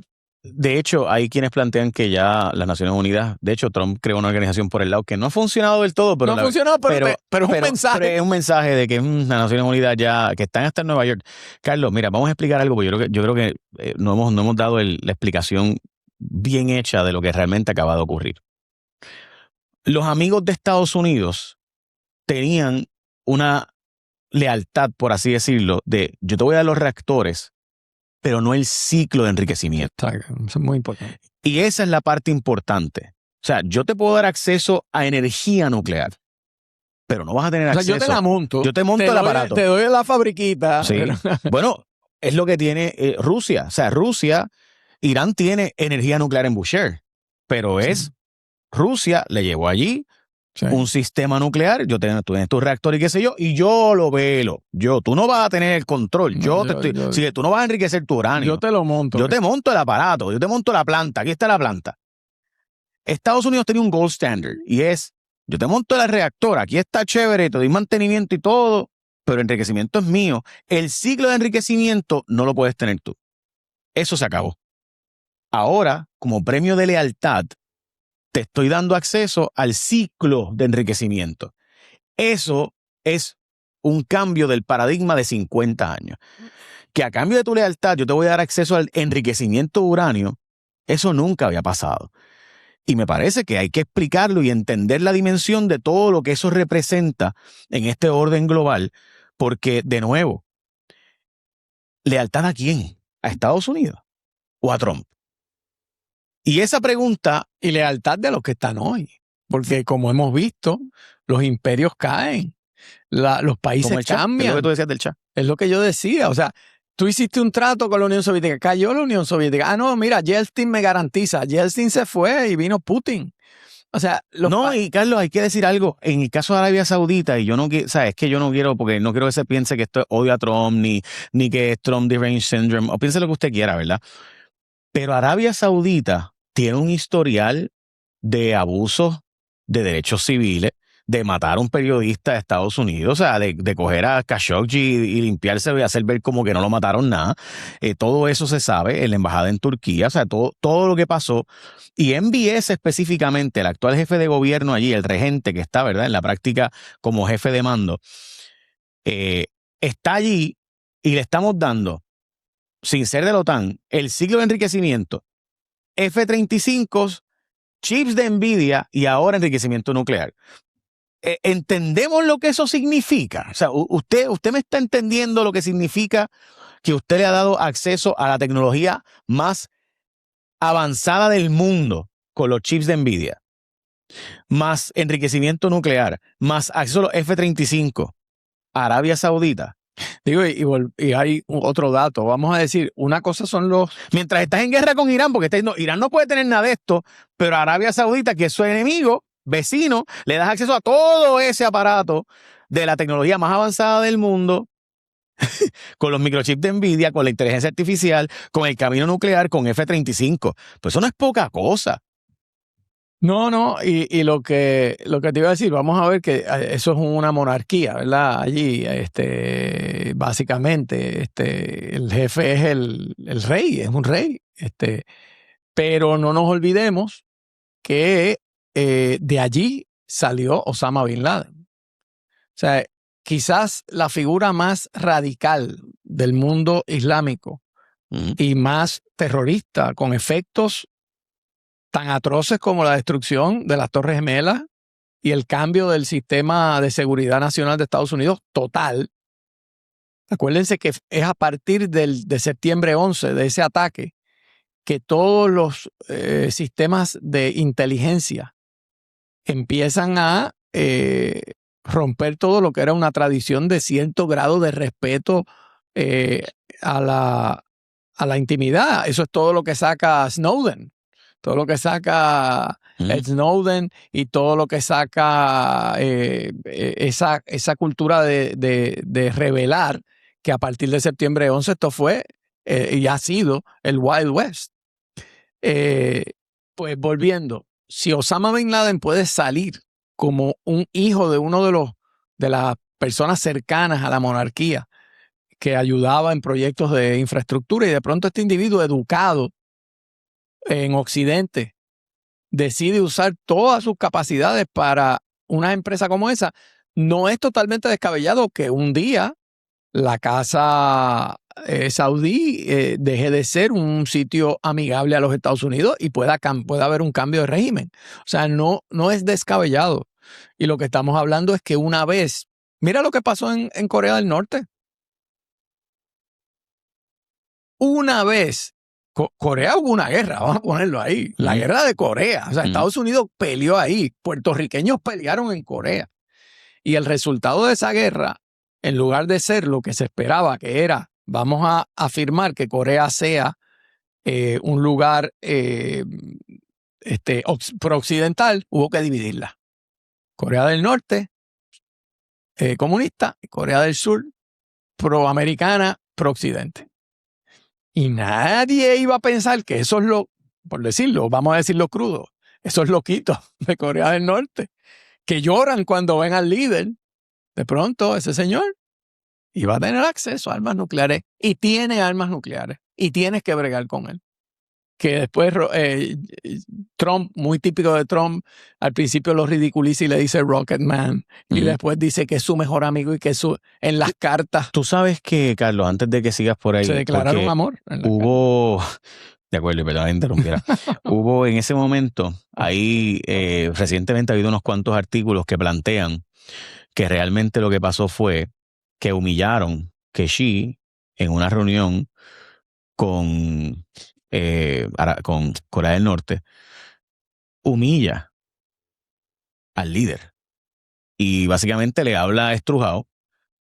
De hecho, hay quienes plantean que ya las Naciones Unidas, de hecho, Trump creó una organización por el lado que no ha funcionado del todo, pero no ha funcionado, pero es un mensaje. Pero es un mensaje de que las Naciones Unidas ya, que están hasta en Nueva York. Carlos, mira, vamos a explicar algo, porque yo creo que no hemos dado la explicación bien hecha de lo que realmente acaba de ocurrir. Los amigos de Estados Unidos tenían una lealtad, por así decirlo, de yo te voy a dar los reactores, pero no el ciclo de enriquecimiento. Eso es muy importante. Y esa es la parte importante. O sea, yo te puedo dar acceso a energía nuclear, pero no vas a tener acceso. Yo te la monto. Yo te monto el aparato. Te doy la fabriquita. Sí. Bueno, es lo que tiene Rusia. O sea, Rusia Irán tiene energía nuclear en Bushehr, pero es Rusia le llevó allí un sistema nuclear, tú tienes tu reactor y qué sé yo, y yo lo velo. Tú no vas a tener el control. Tú no vas a enriquecer tu uranio. Yo te lo monto. Yo te monto el aparato, yo te monto la planta. Aquí está la planta. Estados Unidos tiene un gold standard y es, yo te monto el reactor, aquí está chévere, te doy mantenimiento y todo, pero el enriquecimiento es mío. El ciclo de enriquecimiento no lo puedes tener tú. Eso se acabó. Ahora, como premio de lealtad, te estoy dando acceso al ciclo de enriquecimiento. Eso es un cambio del paradigma de 50 años. Que a cambio de tu lealtad yo te voy a dar acceso al enriquecimiento de uranio, eso nunca había pasado. Y me parece que hay que explicarlo y entender la dimensión de todo lo que eso representa en este orden global, porque, de nuevo, ¿lealtad a quién? ¿A Estados Unidos o a Trump? Y esa pregunta... Y lealtad de los que están hoy. Porque como hemos visto, los imperios caen, los países cambian. Es lo que tú decías del Shah. Es lo que yo decía. O sea, tú hiciste un trato con la Unión Soviética, cayó la Unión Soviética. Ah, no, mira, Yeltsin me garantiza. Yeltsin se fue y vino Putin. O sea, y Carlos, hay que decir algo. En el caso de Arabia Saudita, y yo no quiero, es que yo no quiero, porque no quiero que se piense que esto es odio a Trump, ni que es Trump Deranged Syndrome, o piense lo que usted quiera, ¿verdad? Pero Arabia Saudita tiene un historial de abusos de derechos civiles, de matar a un periodista de Estados Unidos, o sea, de coger a Khashoggi y limpiarse y hacer ver como que no lo mataron nada. Todo eso se sabe en la embajada en Turquía, o sea, todo lo que pasó. Y MBS específicamente, el actual jefe de gobierno allí, el regente que está, ¿verdad?, en la práctica como jefe de mando, está allí y le estamos dando, sin ser de la OTAN, el ciclo de enriquecimiento, F-35, chips de NVIDIA y ahora enriquecimiento nuclear. ¿Entendemos lo que eso significa? O sea, usted me está entendiendo lo que significa que usted le ha dado acceso a la tecnología más avanzada del mundo con los chips de NVIDIA, más enriquecimiento nuclear, más acceso a los F-35, Arabia Saudita. Digo, y hay otro dato. Vamos a decir, una cosa son los... Mientras estás en guerra con Irán, porque Irán no puede tener nada de esto, pero Arabia Saudita, que es su enemigo, vecino, le das acceso a todo ese aparato de la tecnología más avanzada del mundo, con los microchips de NVIDIA, con la inteligencia artificial, con el camino nuclear, con F-35. Pues eso no es poca cosa. No, y lo que te iba a decir, vamos a ver que eso es una monarquía, ¿verdad? Allí, básicamente, el jefe es el rey, es un rey, pero no nos olvidemos que de allí salió Osama Bin Laden. O sea, quizás la figura más radical del mundo islámico y más terrorista, con efectos tan atroces como la destrucción de las Torres Gemelas y el cambio del sistema de seguridad nacional de Estados Unidos total. Acuérdense que es a partir de septiembre 11, de ese ataque, que todos los sistemas de inteligencia empiezan a romper todo lo que era una tradición de cierto grado de respeto a la intimidad. Eso es todo lo que saca Snowden. Todo lo que saca Snowden y todo lo que saca esa cultura de revelar, que a partir de septiembre 11 esto fue y ha sido el Wild West. Pues volviendo, si Osama Bin Laden puede salir como un hijo de uno de las personas cercanas a la monarquía que ayudaba en proyectos de infraestructura, y de pronto este individuo educado en Occidente decide usar todas sus capacidades para una empresa como esa, no es totalmente descabellado que un día la casa saudí deje de ser un sitio amigable a los Estados Unidos y pueda haber un cambio de régimen. O sea, no es descabellado. Y lo que estamos hablando es que una vez, mira lo que pasó en Corea del Norte. Una vez Corea hubo una guerra, vamos a ponerlo ahí, la guerra de Corea. O sea, Estados Unidos peleó ahí, puertorriqueños pelearon en Corea. Y el resultado de esa guerra, en lugar de ser lo que se esperaba, que era, vamos a afirmar que Corea sea un lugar prooccidental, hubo que dividirla. Corea del Norte, comunista, y Corea del Sur, proamericana, prooccidente. Y nadie iba a pensar que eso es por decirlo, vamos a decirlo crudo, esos loquitos de Corea del Norte, que lloran cuando ven al líder. De pronto, ese señor iba a tener acceso a armas nucleares y tiene armas nucleares y tienes que bregar con él. Que después Trump, muy típico de Trump, al principio lo ridiculiza y le dice Rocket Man, y después dice que es su mejor amigo y que en las cartas. Tú sabes que, Carlos, antes de que sigas por ahí, se declararon amor. Hubo, de acuerdo, perdón, interrumpiera. Hubo en ese momento, ahí recientemente ha habido unos cuantos artículos que plantean que realmente lo que pasó fue que humillaron que Xi en una reunión con Corea del Norte, humilla al líder y básicamente le habla estrujado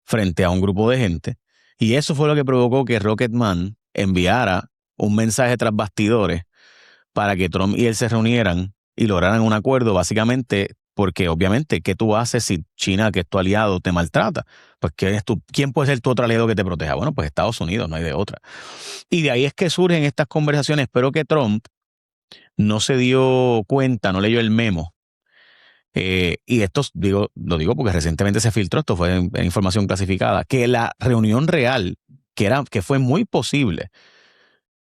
frente a un grupo de gente, y eso fue lo que provocó que Rocket Man enviara un mensaje tras bastidores para que Trump y él se reunieran y lograran un acuerdo, básicamente porque obviamente, ¿qué tú haces si China, que es tu aliado, te maltrata? Pues ¿quién puede ser tu otro aliado que te proteja? Bueno, pues Estados Unidos, no hay de otra. Y de ahí es que surgen estas conversaciones. Espero que Trump no se dio cuenta, no leyó el memo. Y esto lo digo porque recientemente se filtró, esto fue en información clasificada, que la reunión real, que fue muy posible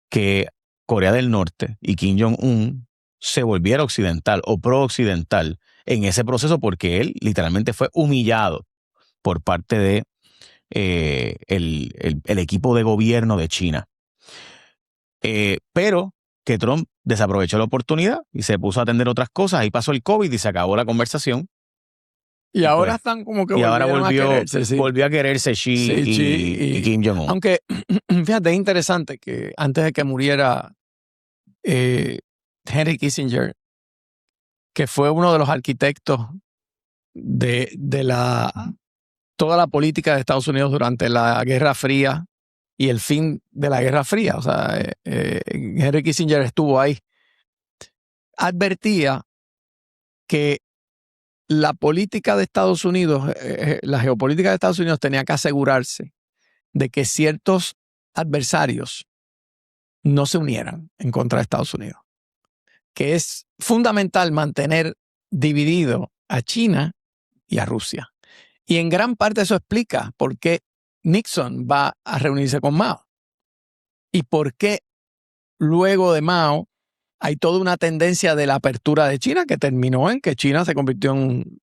que Corea del Norte y Kim Jong-un se volviera occidental o pro-occidental en ese proceso, porque él literalmente fue humillado por parte de el equipo de gobierno de China. Pero que Trump desaprovechó la oportunidad y se puso a atender otras cosas. Ahí pasó el COVID y se acabó la conversación. Y ahora están como que volvió a quererse Xi y Kim Jong-un. Aunque, fíjate, es interesante que antes de que muriera Henry Kissinger, que fue uno de los arquitectos de toda la política de Estados Unidos durante la Guerra Fría y el fin de la Guerra Fría. O sea, Henry Kissinger estuvo ahí. Advertía que la política de Estados Unidos, la geopolítica de Estados Unidos tenía que asegurarse de que ciertos adversarios no se unieran en contra de Estados Unidos. Que es fundamental mantener dividido a China y a Rusia. Y en gran parte eso explica por qué Nixon va a reunirse con Mao. Y por qué luego de Mao hay toda una tendencia de la apertura de China que terminó en que China se convirtió en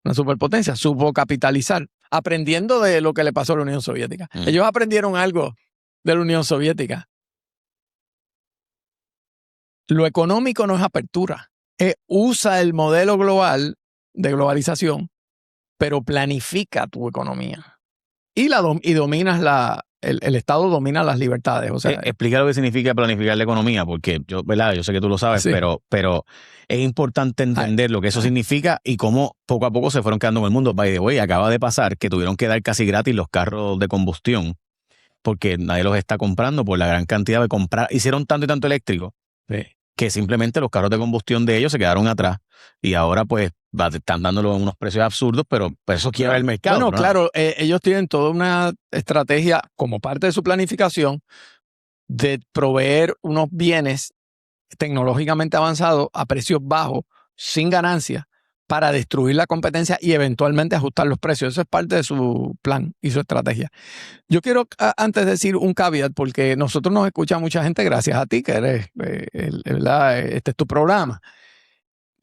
una superpotencia, supo capitalizar, aprendiendo de lo que le pasó a la Unión Soviética. Ellos aprendieron algo de la Unión Soviética. Lo económico no es apertura, usa el modelo global de globalización, pero planifica tu economía. Y dominas el Estado domina las libertades. O sea, explica lo que significa planificar la economía, porque yo sé que tú lo sabes, sí, pero es importante entender lo que eso significa y cómo poco a poco se fueron quedando en el mundo. By the way, acaba de pasar que tuvieron que dar casi gratis los carros de combustión porque nadie los está comprando por la gran cantidad de comprar. Hicieron tanto y tanto eléctrico, sí, que simplemente los carros de combustión de ellos se quedaron atrás y ahora pues están dándolo a unos precios absurdos, pero eso quiebra el mercado. Bueno, ¿no? Claro, ellos tienen toda una estrategia como parte de su planificación de proveer unos bienes tecnológicamente avanzados a precios bajos, sin ganancias, para destruir la competencia y eventualmente ajustar los precios. Eso es parte de su plan y su estrategia. Yo quiero antes decir un caveat, porque nosotros nos escucha mucha gente gracias a ti, que eres, ¿verdad? Este es tu programa.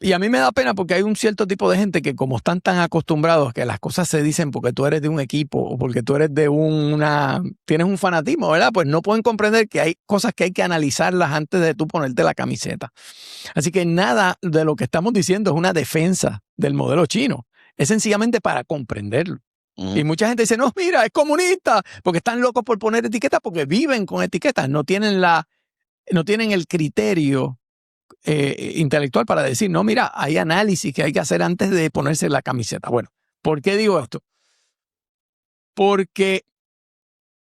Y a mí me da pena porque hay un cierto tipo de gente que como están tan acostumbrados a que las cosas se dicen porque tú eres de un equipo o porque tú eres tienes un fanatismo, ¿verdad? Pues no pueden comprender que hay cosas que hay que analizarlas antes de tú ponerte la camiseta. Así que nada de lo que estamos diciendo es una defensa del modelo chino. Es sencillamente para comprenderlo. Y mucha gente dice, no, mira, es comunista, porque están locos por poner etiquetas, porque viven con etiquetas, no tienen el criterio intelectual para decir, no, mira, hay análisis que hay que hacer antes de ponerse la camiseta. Bueno, ¿por qué digo esto? Porque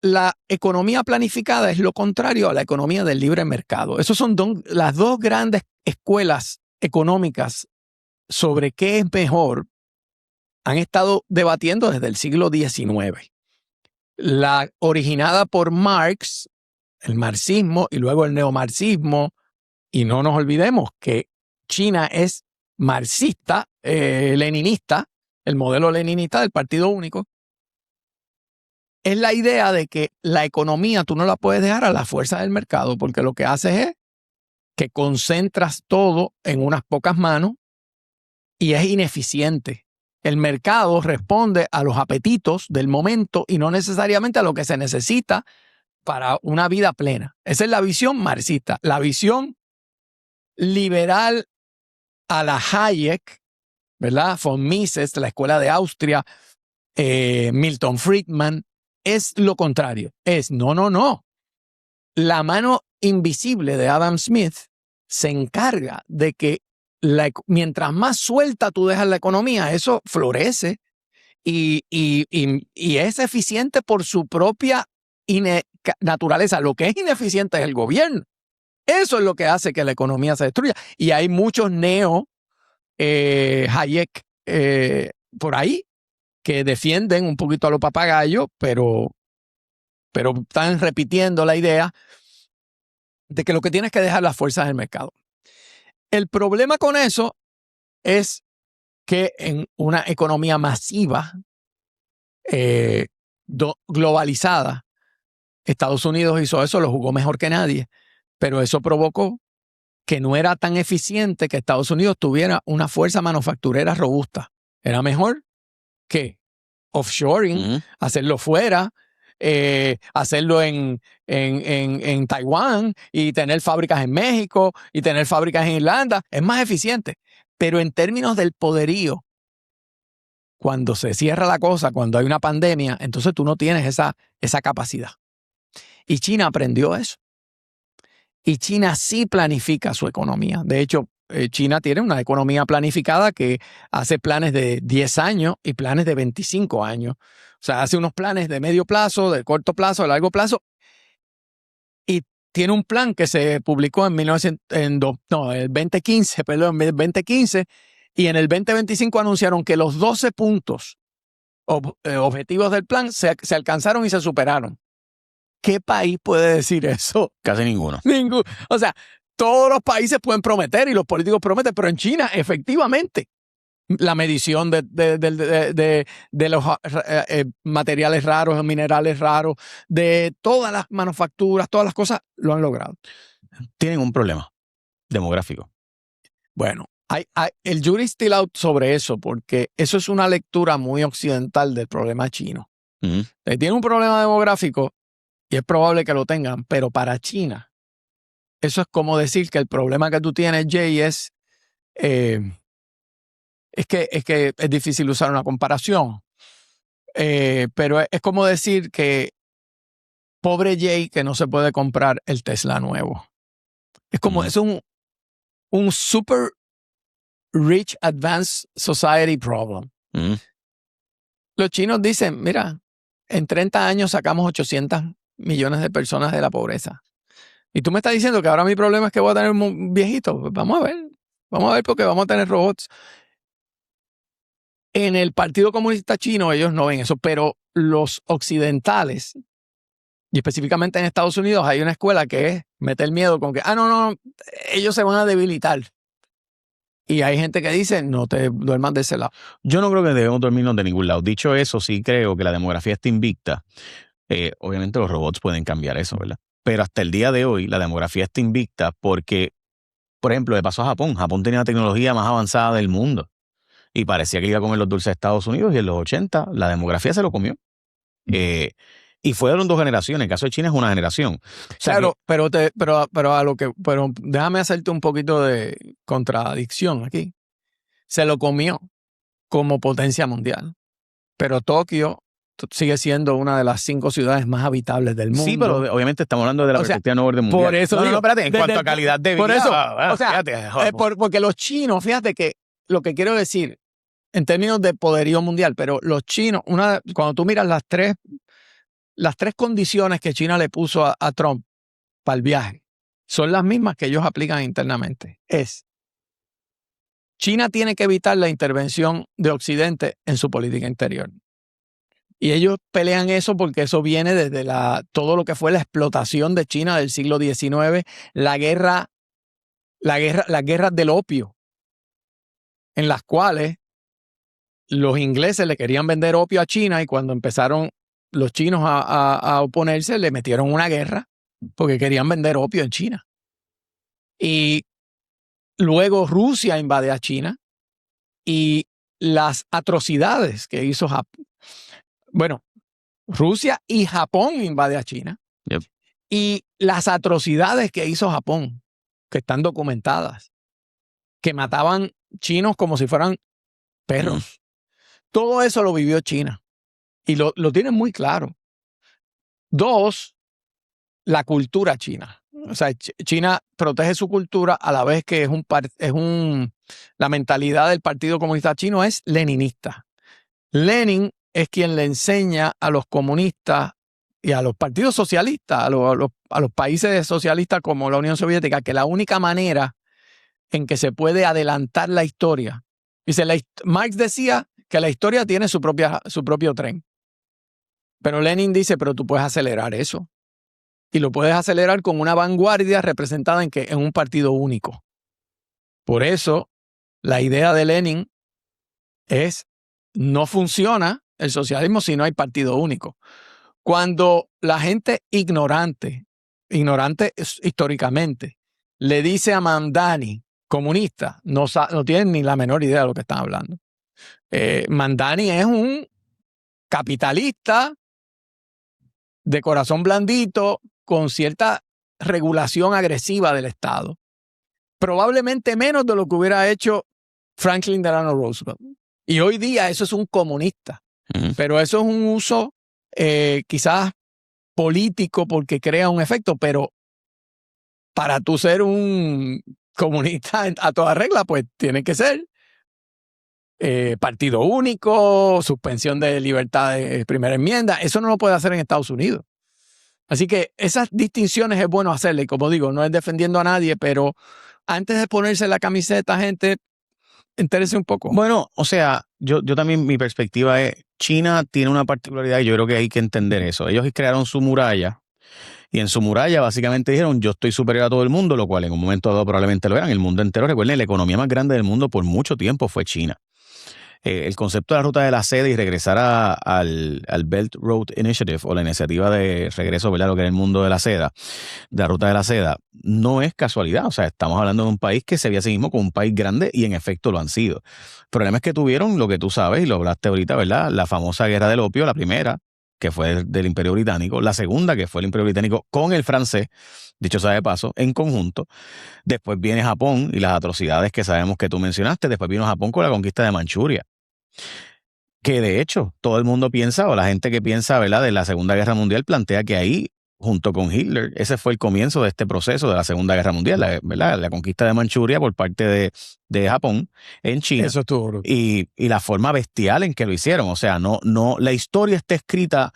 la economía planificada es lo contrario a la economía del libre mercado. Esas son las dos grandes escuelas económicas sobre qué es mejor. Han estado debatiendo desde el siglo XIX. La originada por Marx, el marxismo y luego el neomarxismo, y no nos olvidemos que China es marxista, leninista, el modelo leninista del Partido Único, es la idea de que la economía tú no la puedes dejar a la fuerza del mercado, porque lo que haces es que concentras todo en unas pocas manos y es ineficiente. El mercado responde a los apetitos del momento y no necesariamente a lo que se necesita para una vida plena. Esa es la visión marxista. La visión liberal a la Hayek, ¿verdad? Von Mises, la Escuela de Austria, Milton Friedman, es lo contrario. Es no. La mano invisible de Adam Smith se encarga de que mientras más suelta tú dejas la economía, eso florece y es eficiente por su propia naturaleza. Lo que es ineficiente es el gobierno. Eso es lo que hace que la economía se destruya. Y hay muchos Hayek por ahí que defienden un poquito a los papagayos, pero están repitiendo la idea de que lo que tienes que dejar las fuerzas del mercado. El problema con eso es que en una economía masiva, globalizada, Estados Unidos hizo eso, lo jugó mejor que nadie, pero eso provocó que no era tan eficiente que Estados Unidos tuviera una fuerza manufacturera robusta. Era mejor que offshoring, hacerlo fuera, hacerlo en Taiwán y tener fábricas en México y tener fábricas en Irlanda. Es más eficiente. Pero en términos del poderío, cuando se cierra la cosa, cuando hay una pandemia, entonces tú no tienes esa capacidad. Y China aprendió eso. Y China sí planifica su economía. De hecho, China tiene una economía planificada que hace planes de 10 años y planes de 25 años. O sea, hace unos planes de medio plazo, de corto plazo, de largo plazo. Y tiene un plan que se publicó en el 2015, y en el 2025 anunciaron que los 12 puntos objetivos del plan se alcanzaron y se superaron. ¿Qué país puede decir eso? Casi ninguno. Ninguno. O sea, todos los países pueden prometer y los políticos prometen, pero en China, efectivamente, la medición de los materiales raros, minerales raros, de todas las manufacturas, todas las cosas, lo han logrado. Tienen un problema demográfico. Bueno, el jury still out sobre eso, porque eso es una lectura muy occidental del problema chino. Tienen un problema demográfico y es probable que lo tengan, pero para China, eso es como decir que el problema que tú tienes, Jay, es que es difícil usar una comparación, pero es como decir que pobre Jay que no se puede comprar el Tesla nuevo. Es como, es un super rich advanced society problem. Los chinos dicen, mira, en 30 años sacamos 800 millones de personas de la pobreza. Y tú me estás diciendo que ahora mi problema es que voy a tener un viejito. Pues vamos a ver porque vamos a tener robots. En el Partido Comunista Chino ellos no ven eso, pero los occidentales, y específicamente en Estados Unidos, hay una escuela que es meter miedo con que, no, ellos se van a debilitar. Y hay gente que dice, no te duermas de ese lado. Yo no creo que debemos dormirnos de ningún lado. Dicho eso, sí creo que la demografía está invicta. Obviamente los robots pueden cambiar eso, ¿verdad? Pero hasta el día de hoy la demografía está invicta porque, por ejemplo, le pasó a Japón. Japón tenía la tecnología más avanzada del mundo y parecía que iba a comer los dulces de Estados Unidos, y en los 80 la demografía se lo comió. Y fueron 2 generaciones. En el caso de China es una generación. O sea, claro, pero déjame hacerte un poquito de contradicción aquí. Se lo comió como potencia mundial. Pero Tokio sigue siendo una de las 5 ciudades más habitables del mundo. Sí, pero obviamente estamos hablando de la perspectiva no orden mundial. Por eso espérate, en cuanto a calidad de vida. Por eso, fíjate, porque los chinos, fíjate que lo que quiero decir en términos de poderío mundial, pero los chinos, cuando tú miras las 3 las 3 condiciones que China le puso a Trump para el viaje son las mismas que ellos aplican internamente. China tiene que evitar la intervención de Occidente en su política interior. Y ellos pelean eso porque eso viene desde todo lo que fue la explotación de China del siglo XIX, las guerras del opio, en las cuales los ingleses le querían vender opio a China y cuando empezaron los chinos a oponerse, le metieron una guerra porque querían vender opio en China. Y luego Rusia invade a China y las atrocidades que hizo Japón. Bueno, Rusia y Japón invade a China. Yep. Y las atrocidades que hizo Japón, que están documentadas, que mataban chinos como si fueran perros. Todo eso lo vivió China. Y lo tienen muy claro. 2, la cultura china. O sea, China protege su cultura a la vez que la mentalidad del Partido Comunista Chino es leninista. Lenin es quien le enseña a los comunistas y a los partidos socialistas, a los países socialistas como la Unión Soviética, que la única manera en que se puede adelantar la historia. Dice, Marx decía que la historia tiene su propio tren. Pero Lenin dice, pero tú puedes acelerar eso. Y lo puedes acelerar con una vanguardia representada en un partido único. Por eso, la idea de Lenin es, no funciona el socialismo si no hay partido único. Cuando la gente ignorante históricamente, le dice a Mamdani, comunista, no tienen ni la menor idea de lo que están hablando. Mamdani es un capitalista de corazón blandito, con cierta regulación agresiva del Estado. Probablemente menos de lo que hubiera hecho Franklin Delano Roosevelt. Y hoy día eso es un comunista. Pero eso es un uso quizás político porque crea un efecto, pero para tú ser un comunista a toda regla, pues tiene que ser partido único, suspensión de libertad de primera enmienda. Eso no lo puede hacer en Estados Unidos. Así que esas distinciones es bueno hacerle. Como digo, no es defendiendo a nadie, pero antes de ponerse la camiseta, gente, entérese un poco. Bueno, o sea, yo también, mi perspectiva es, China tiene una particularidad y yo creo que hay que entender eso. Ellos crearon su muralla y en su muralla básicamente dijeron, yo estoy superior a todo el mundo, lo cual en un momento dado probablemente lo eran. El mundo entero, recuerden, la economía más grande del mundo por mucho tiempo fue China. El concepto de la ruta de la seda y regresar al Belt Road Initiative o la iniciativa de regreso, ¿verdad?, lo que era el mundo de la seda, de la ruta de la seda, no es casualidad. O sea, estamos hablando de un país que se ve a sí mismo como un país grande y en efecto lo han sido. El problema es que tuvieron lo que tú sabes y lo hablaste ahorita, ¿verdad? La famosa guerra del opio, la primera, que fue del Imperio Británico, la segunda, que fue el Imperio Británico con el francés, dicho sea de paso, en conjunto. Después viene Japón y las atrocidades que sabemos que tú mencionaste. Después vino Japón con la conquista de Manchuria. Que de hecho, todo el mundo piensa, o la gente que piensa, ¿verdad?, de la Segunda Guerra Mundial, plantea que ahí, junto con Hitler, ese fue el comienzo de este proceso de la Segunda Guerra Mundial, ¿verdad? La conquista de Manchuria por parte de Japón en China. Eso estuvo. Y la forma bestial en que lo hicieron. O sea, no, la historia está escrita,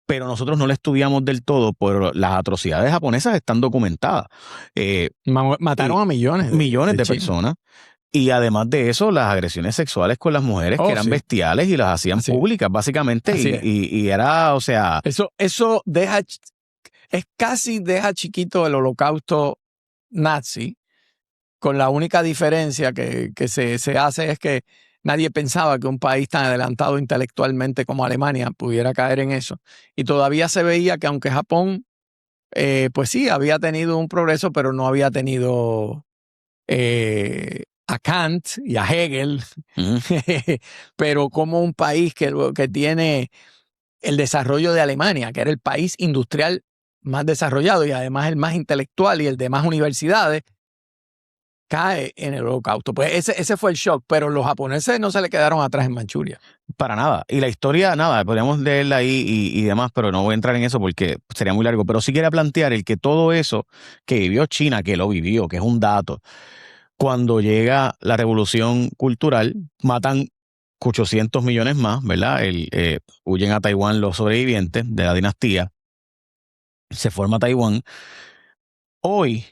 pero nosotros no la estudiamos del todo, pero las atrocidades japonesas están documentadas. Mataron a millones de personas. Y además de eso, las agresiones sexuales con las mujeres que eran bestiales y las hacían públicas, básicamente. Y era, o sea... Eso casi deja chiquito el holocausto nazi, con la única diferencia que se hace es que nadie pensaba que un país tan adelantado intelectualmente como Alemania pudiera caer en eso. Y todavía se veía que aunque Japón, pues sí, había tenido un progreso, pero no había tenido... a Kant y a Hegel, pero como un país que tiene el desarrollo de Alemania, que era el país industrial más desarrollado y además el más intelectual y el de más universidades, cae en el holocausto. Pues ese fue el shock, pero los japoneses no se le quedaron atrás en Manchuria. Para nada. Y la historia, nada, podríamos leerla ahí y demás, pero no voy a entrar en eso porque sería muy largo. Pero sí quería plantear el que todo eso que vivió China, que lo vivió, que es un dato, cuando llega la revolución cultural, matan 800 millones más, ¿verdad? Huyen a Taiwán los sobrevivientes de la dinastía. Se forma Taiwán. Hoy,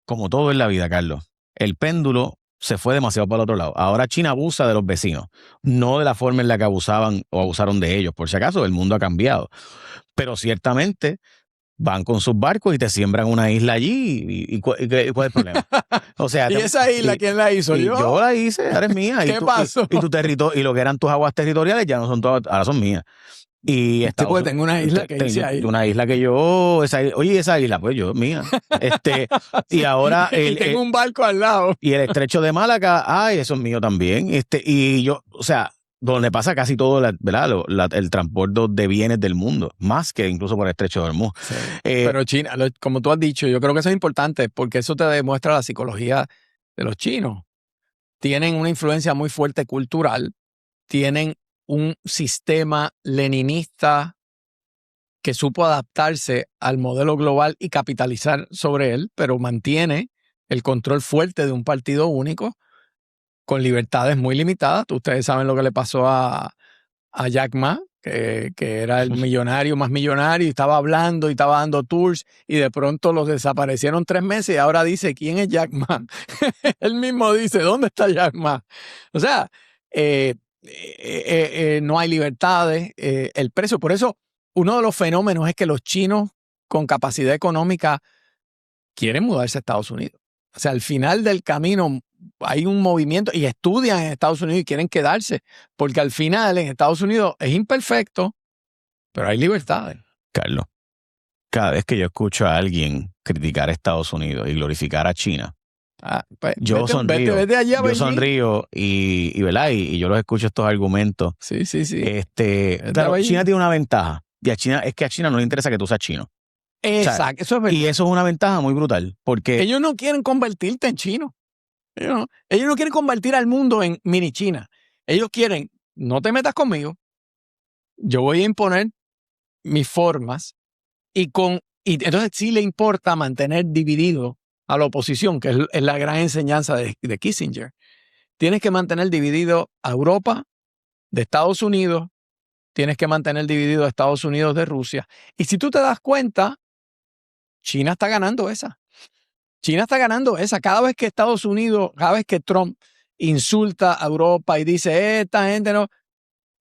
como todo en la vida, Carlos, el péndulo se fue demasiado para el otro lado. Ahora China abusa de los vecinos, no de la forma en la que abusaban o abusaron de ellos. Por si acaso, el mundo ha cambiado. Pero ciertamente van con sus barcos y te siembran una isla allí. ¿Y cuál es el problema? O sea, ¿Y esa isla quién la hizo? Yo la hice, ahora es mía. ¿Qué pasó? Y tu territorio, y lo que eran tus aguas territoriales ya no son todas, ahora son mías. Y pues tengo una isla que hice ahí. Una isla que esa isla, pues yo, mía. Y ahora y tengo un barco al lado. Y el estrecho de Malaca, eso es mío también. Y yo, o sea, donde pasa casi todo, ¿verdad? El transporte de bienes del mundo, más que incluso por el estrecho de Hormuz. Sí. Pero China, como tú has dicho, yo creo que eso es importante porque eso te demuestra la psicología de los chinos. Tienen una influencia muy fuerte cultural, tienen un sistema leninista que supo adaptarse al modelo global y capitalizar sobre él, pero mantiene el control fuerte de un partido único con libertades muy limitadas. Ustedes saben lo que le pasó a Jack Ma, que era el millonario más millonario, y estaba hablando y estaba dando tours, y de pronto los desaparecieron 3 meses y ahora dice, ¿quién es Jack Ma? Él mismo dice, ¿dónde está Jack Ma? O sea, no hay libertades, el precio. Por eso, uno de los fenómenos es que los chinos con capacidad económica quieren mudarse a Estados Unidos. O sea, al final del camino hay un movimiento y estudian en Estados Unidos y quieren quedarse, porque al final en Estados Unidos es imperfecto, pero hay libertades. Carlos, cada vez que yo escucho a alguien criticar a Estados Unidos y glorificar a China, pues, yo sonrío. Vete allá, yo sonrío ¿verdad? Y yo los escucho estos argumentos. Sí. Claro, China tiene una ventaja. Y a China no le interesa que tú seas chino. Exacto, o sea, eso es verdad. Y eso es una ventaja muy brutal. Porque ellos no quieren convertirte en chino. Ellos no quieren convertir al mundo en mini China. Ellos quieren, no te metas conmigo. Yo voy a imponer mis formas y entonces sí le importa mantener dividido a la oposición, que es la gran enseñanza de Kissinger. Tienes que mantener dividido a Europa de Estados Unidos, tienes que mantener dividido a Estados Unidos de Rusia. Y si tú te das cuenta, China está ganando esa. China está ganando esa. Cada vez que Trump insulta a Europa y dice, esta gente no,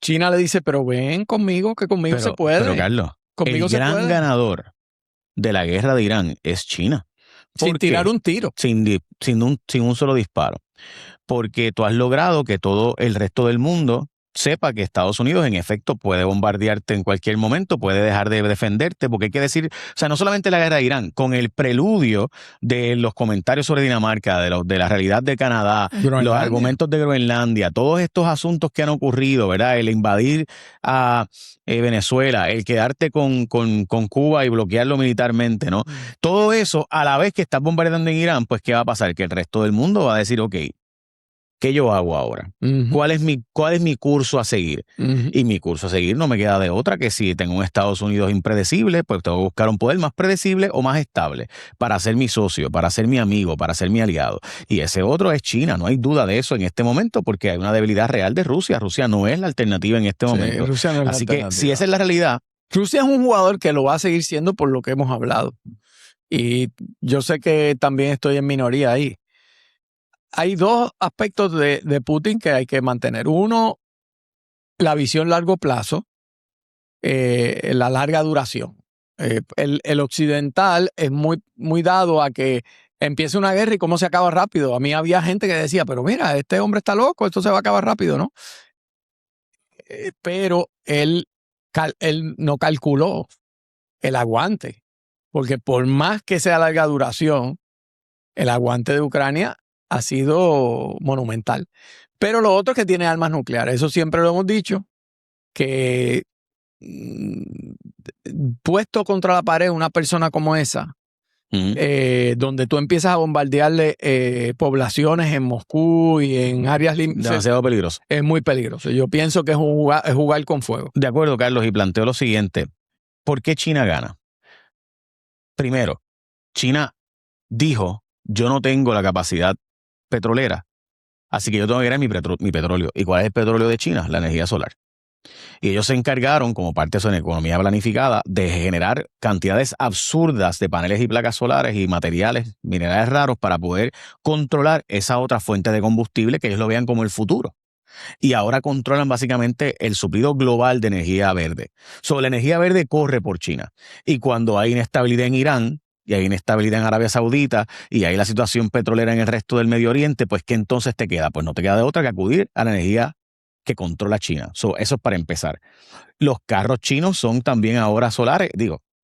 China le dice, pero ven conmigo, que conmigo se puede. Pero Carlos, el gran ganador de la guerra de Irán es China. Sin tirar un tiro. Sin un solo disparo. Porque tú has logrado que todo el resto del mundo sepa que Estados Unidos en efecto puede bombardearte en cualquier momento, puede dejar de defenderte, porque hay que decir, o sea, no solamente la guerra de Irán, con el preludio de los comentarios sobre Dinamarca, de la realidad de Canadá, los argumentos de Groenlandia, todos estos asuntos que han ocurrido, ¿verdad? El invadir a Venezuela, el quedarte con Cuba y bloquearlo militarmente, ¿no? Todo eso, a la vez que estás bombardeando en Irán, pues ¿qué va a pasar? Que el resto del mundo va a decir, ok, ¿qué yo hago ahora? ¿Cuál es mi curso a seguir? Y mi curso a seguir no me queda de otra que si tengo un Estados Unidos impredecible, pues tengo que buscar un poder más predecible o más estable para ser mi socio, para ser mi amigo, para ser mi aliado. Y ese otro es China, no hay duda de eso en este momento porque hay una debilidad real de Rusia. Rusia no es la alternativa en este momento. Rusia no es Así que si esa es la realidad. Rusia es un jugador que lo va a seguir siendo por lo que hemos hablado. Y yo sé que también estoy en minoría ahí. Hay 2 aspectos de Putin que hay que mantener. Uno, la visión largo plazo, la larga duración. El occidental es muy dado a que empiece una guerra y cómo se acaba rápido. A mí había gente que decía, pero mira, este hombre está loco, esto se va a acabar rápido, ¿no? Pero él no calculó el aguante, porque por más que sea larga duración, el aguante de Ucrania ha sido monumental. Pero lo otro es que tiene armas nucleares. Eso siempre lo hemos dicho, que puesto contra la pared una persona como esa, donde tú empiezas a bombardearle poblaciones en Moscú y en áreas demasiado peligroso. Es muy peligroso. Yo pienso que es jugar con fuego. De acuerdo, Carlos, y planteo lo siguiente. ¿Por qué China gana? Primero, China dijo, yo no tengo la capacidad petrolera Así que yo tengo que crear mi petróleo. ¿Y cuál es el petróleo de China? La energía solar. Y ellos se encargaron, como parte de su economía planificada, de generar cantidades absurdas de paneles y placas solares y materiales, minerales raros para poder controlar esa otra fuente de combustible que ellos lo vean como el futuro. Y ahora controlan básicamente el suplido global de energía verde. La energía verde corre por China. Y cuando hay inestabilidad en Irán, y hay inestabilidad en Arabia Saudita, y hay la situación petrolera en el resto del Medio Oriente, pues ¿qué entonces te queda? Pues no te queda de otra que acudir a la energía que controla China. Eso es para empezar. Los carros chinos son también ahora solares,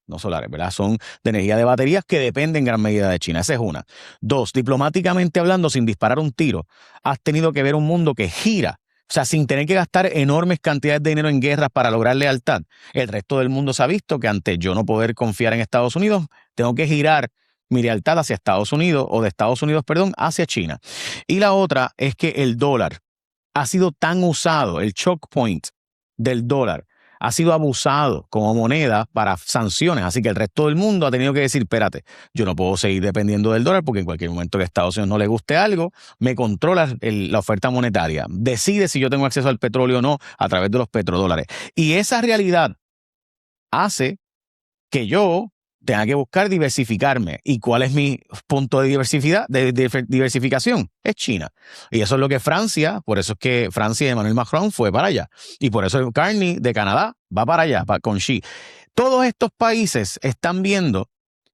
no solares, ¿verdad? Son de energía de baterías que dependen en gran medida de China. Esa es una. Dos, diplomáticamente hablando, sin disparar un tiro, has tenido que ver un mundo que gira. O sea, sin tener que gastar enormes cantidades de dinero en guerras para lograr lealtad. El resto del mundo se ha visto que ante yo no poder confiar en Estados Unidos, tengo que girar mi lealtad hacia Estados Unidos, o de Estados Unidos, perdón, hacia China. Y la otra es que el dólar ha sido tan usado, el choke point del dólar ha sido abusado como moneda para sanciones. Así que el resto del mundo ha tenido que decir, espérate, yo no puedo seguir dependiendo del dólar porque en cualquier momento que a Estados Unidos no le guste algo, me controla la oferta monetaria. Decide si yo tengo acceso al petróleo o no a través de los petrodólares. Y esa realidad hace que yo tenga que buscar diversificarme. ¿Y cuál es mi punto de diversificación? Es China. Y eso es lo que Francia, por eso es que Francia y Emmanuel Macron fue para allá. Y por eso Carney de Canadá va para allá, con Xi. Todos estos países están viendo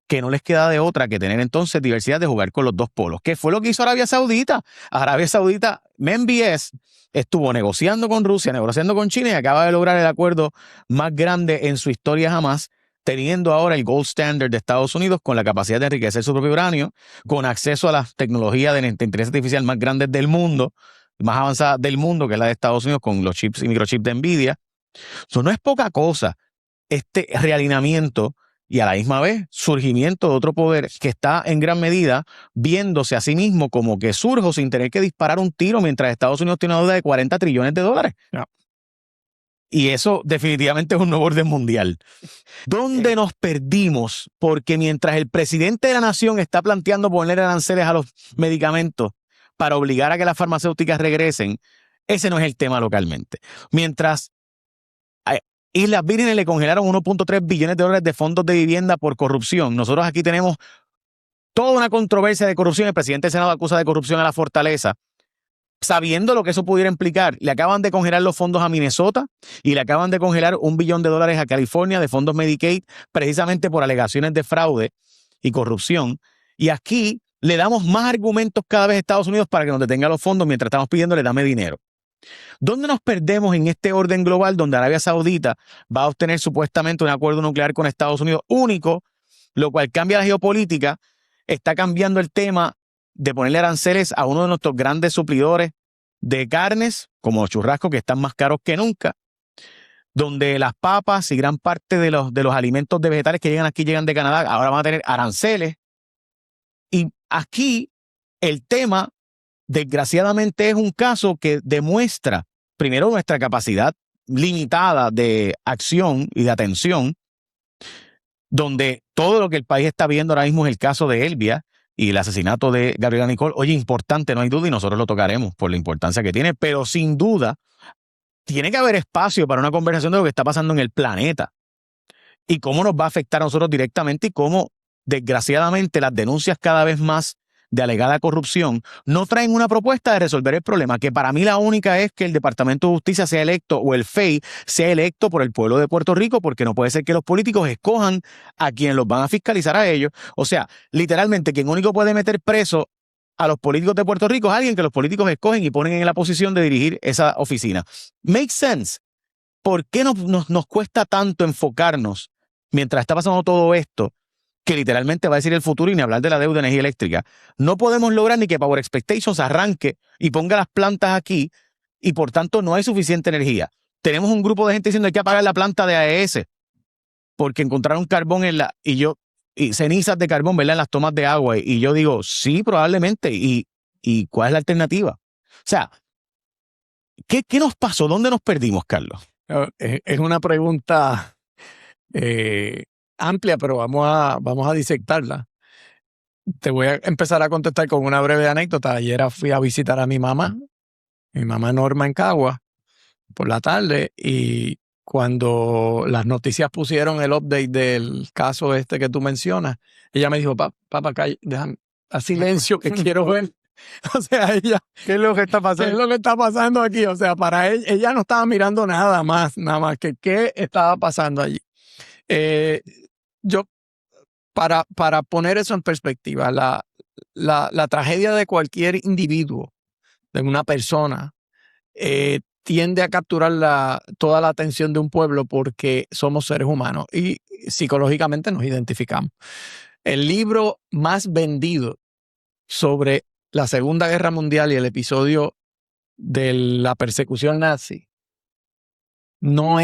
que no les queda de otra que tener entonces diversidad de jugar con los dos polos. ¿Qué fue lo que hizo Arabia Saudita? Arabia Saudita, MBS, estuvo negociando con Rusia, negociando con China y acaba de lograr el acuerdo más grande en su historia jamás, teniendo ahora el gold standard de Estados Unidos con la capacidad de enriquecer su propio uranio, con acceso a las tecnologías de inteligencia artificial más grandes del mundo, más avanzadas del mundo, que es la de Estados Unidos, con los chips y microchips de NVIDIA. Eso no es poca cosa, este realineamiento y a la misma vez surgimiento de otro poder que está en gran medida viéndose a sí mismo como que surge sin tener que disparar un tiro mientras Estados Unidos tiene una deuda de 40 trillones de dólares. No. Y eso definitivamente es un nuevo orden mundial. ¿Dónde nos perdimos? Porque mientras el presidente de la nación está planteando poner aranceles a los medicamentos para obligar a que las farmacéuticas regresen, ese no es el tema localmente. Mientras a Islas Vírgenes le congelaron 1.3 billones de dólares de fondos de vivienda por corrupción, nosotros aquí tenemos toda una controversia de corrupción. El presidente del Senado acusa de corrupción a la Fortaleza. Sabiendo lo que eso pudiera implicar, le acaban de congelar los fondos a Minnesota y le acaban de congelar $1 billón a California de fondos Medicaid, precisamente por alegaciones de fraude y corrupción. Y aquí le damos más argumentos cada vez a Estados Unidos para que nos detenga los fondos mientras estamos pidiéndole dame dinero. ¿Dónde nos perdemos en este orden global donde Arabia Saudita va a obtener supuestamente un acuerdo nuclear con Estados Unidos único, lo cual cambia la geopolítica, está cambiando el tema de ponerle aranceles a uno de nuestros grandes suplidores de carnes, como los churrascos, que están más caros que nunca, donde las papas y gran parte de los alimentos de vegetales que llegan aquí, llegan de Canadá, ahora van a tener aranceles. Y aquí el tema, desgraciadamente, es un caso que demuestra, primero, nuestra capacidad limitada de acción y de atención, donde todo lo que el país está viendo ahora mismo es el caso de Elbia y el asesinato de Gabriela Nicole. Oye, importante, no hay duda, y nosotros lo tocaremos por la importancia que tiene, pero sin duda tiene que haber espacio para una conversación de lo que está pasando en el planeta y cómo nos va a afectar a nosotros directamente y cómo, desgraciadamente, las denuncias cada vez más de alegada corrupción no traen una propuesta de resolver el problema, que para mí la única es que el Departamento de Justicia sea electo, o el FEI sea electo por el pueblo de Puerto Rico, porque no puede ser que los políticos escojan a quienes los van a fiscalizar a ellos. O sea, literalmente, quien único puede meter preso a los políticos de Puerto Rico es alguien que los políticos escogen y ponen en la posición de dirigir esa oficina. Makes sense. ¿Por qué nos cuesta tanto enfocarnos mientras está pasando todo esto, que literalmente va a decir el futuro, y ni hablar de la deuda de energía eléctrica? No podemos lograr ni que Power Expectations arranque y ponga las plantas aquí, y por tanto no hay suficiente energía. Tenemos un grupo de gente diciendo que hay que apagar la planta de AES porque encontraron carbón y cenizas de carbón, ¿verdad?, en las tomas de agua. Y yo digo, sí, probablemente. ¿Y cuál es la alternativa? O sea, ¿qué nos pasó? ¿Dónde nos perdimos, Carlos? Es una pregunta amplia, pero vamos a disectarla. te voy a empezar a contestar con una breve anécdota. Ayer fui a visitar a mi mamá Norma en Cagua, por la tarde, y cuando las noticias pusieron el update del caso este que tú mencionas, ella me dijo, papá, déjame a silencio que quiero ver. O sea, ella, ¿Qué es lo que está ¿qué es lo que está pasando aquí? O sea, para ella no estaba mirando nada más que qué estaba pasando allí. Yo, para poner eso en perspectiva, la tragedia de cualquier individuo, de una persona, tiende a capturar toda la atención de un pueblo porque somos seres humanos y psicológicamente nos identificamos. El libro más vendido sobre la Segunda Guerra Mundial y el episodio de la persecución nazi no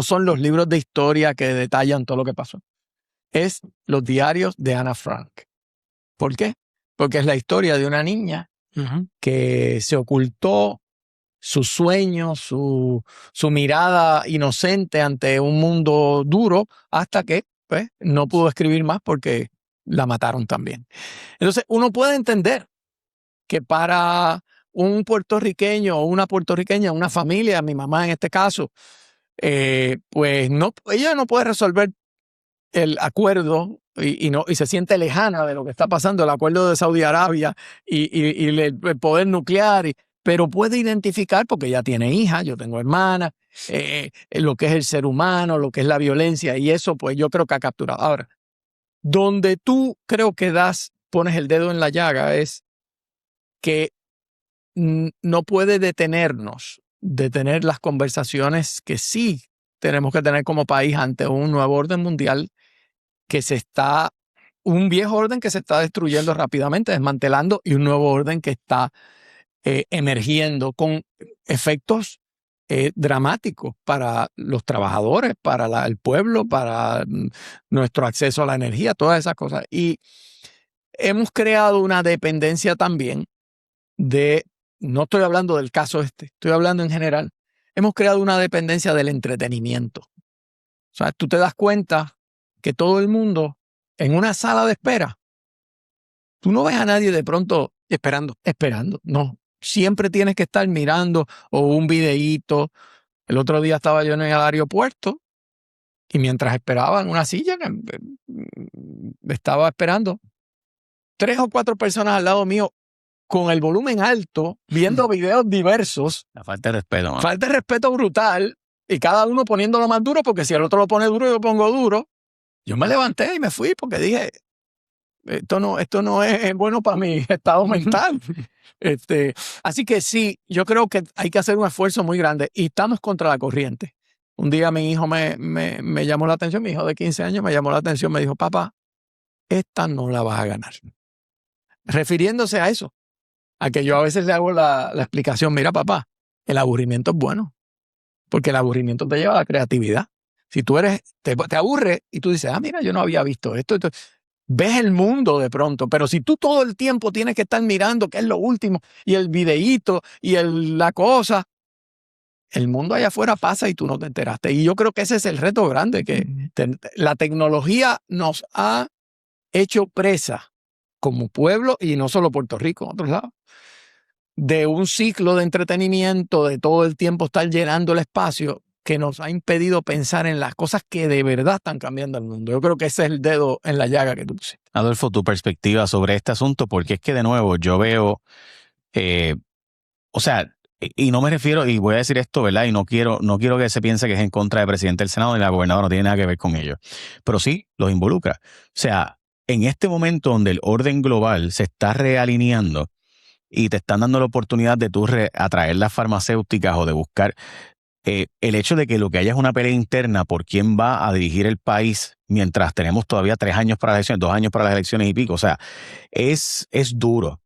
son los libros de historia que detallan todo lo que pasó. Es los diarios de Ana Frank. ¿Por qué? Porque es la historia de una niña que se ocultó sus sueños, su mirada inocente ante un mundo duro, hasta que pues, no pudo escribir más porque la mataron también. Entonces, uno puede entender que para un puertorriqueño o una puertorriqueña, una familia, mi mamá en este caso, pues ella no puede resolver el acuerdo y se siente lejana de lo que está pasando, el acuerdo de Saudi Arabia y el poder nuclear, pero puede identificar, porque ella tiene hija, yo tengo hermana, lo que es el ser humano, lo que es la violencia, y eso pues yo creo que ha capturado. Ahora, donde tú creo que pones el dedo en la llaga es que no puede detener las conversaciones que sí tenemos que tener como país ante un nuevo orden mundial un viejo orden que se está destruyendo rápidamente, desmantelando, y un nuevo orden que está emergiendo con efectos dramáticos para los trabajadores, para el pueblo, para nuestro acceso a la energía, todas esas cosas. Y hemos creado una dependencia también no estoy hablando del caso estoy hablando en general. Hemos creado una dependencia del entretenimiento. O sea, tú te das cuenta que todo el mundo en una sala de espera, tú no ves a nadie de pronto esperando. No, siempre tienes que estar mirando o un videíto. El otro día estaba yo en el aeropuerto y mientras esperaba en una silla, estaba esperando 3 o 4 personas al lado mío con el volumen alto, viendo videos diversos. La falta de respeto, ¿no? Falta de respeto brutal, y cada uno poniéndolo más duro, porque si el otro lo pone duro, yo lo pongo duro. Yo me levanté y me fui porque dije, esto no es bueno para mi estado mental. Así que sí, yo creo que hay que hacer un esfuerzo muy grande y estamos contra la corriente. Un día mi hijo me llamó la atención, mi hijo de 15 años me llamó la atención, me dijo, papá, esta no la vas a ganar. Refiriéndose a eso, a que yo a veces le hago la explicación, mira papá, el aburrimiento es bueno, porque el aburrimiento te lleva a la creatividad. Si tú te aburres y tú dices, mira, yo no había visto esto, ves el mundo de pronto, pero si tú todo el tiempo tienes que estar mirando qué es lo último, y el videíto, y la cosa, el mundo allá afuera pasa y tú no te enteraste. Y yo creo que ese es el reto grande, que la tecnología nos ha hecho presa como pueblo, y no solo Puerto Rico, en otros lados, de un ciclo de entretenimiento, de todo el tiempo estar llenando el espacio, que nos ha impedido pensar en las cosas que de verdad están cambiando el mundo. Yo creo que ese es el dedo en la llaga que tú pusiste. Adolfo, tu perspectiva sobre este asunto, porque es que de nuevo yo veo, o sea, y no me refiero, y voy a decir esto, ¿verdad? Y no quiero que se piense que es en contra del presidente del Senado ni la gobernadora, no tiene nada que ver con ello. Pero sí, los involucra. O sea, en este momento donde el orden global se está realineando y te están dando la oportunidad de tú atraer las farmacéuticas o de buscar el hecho de que lo que haya es una pelea interna por quién va a dirigir el país mientras tenemos todavía 3 años para las elecciones, 2 años para las elecciones y pico. O sea, es duro.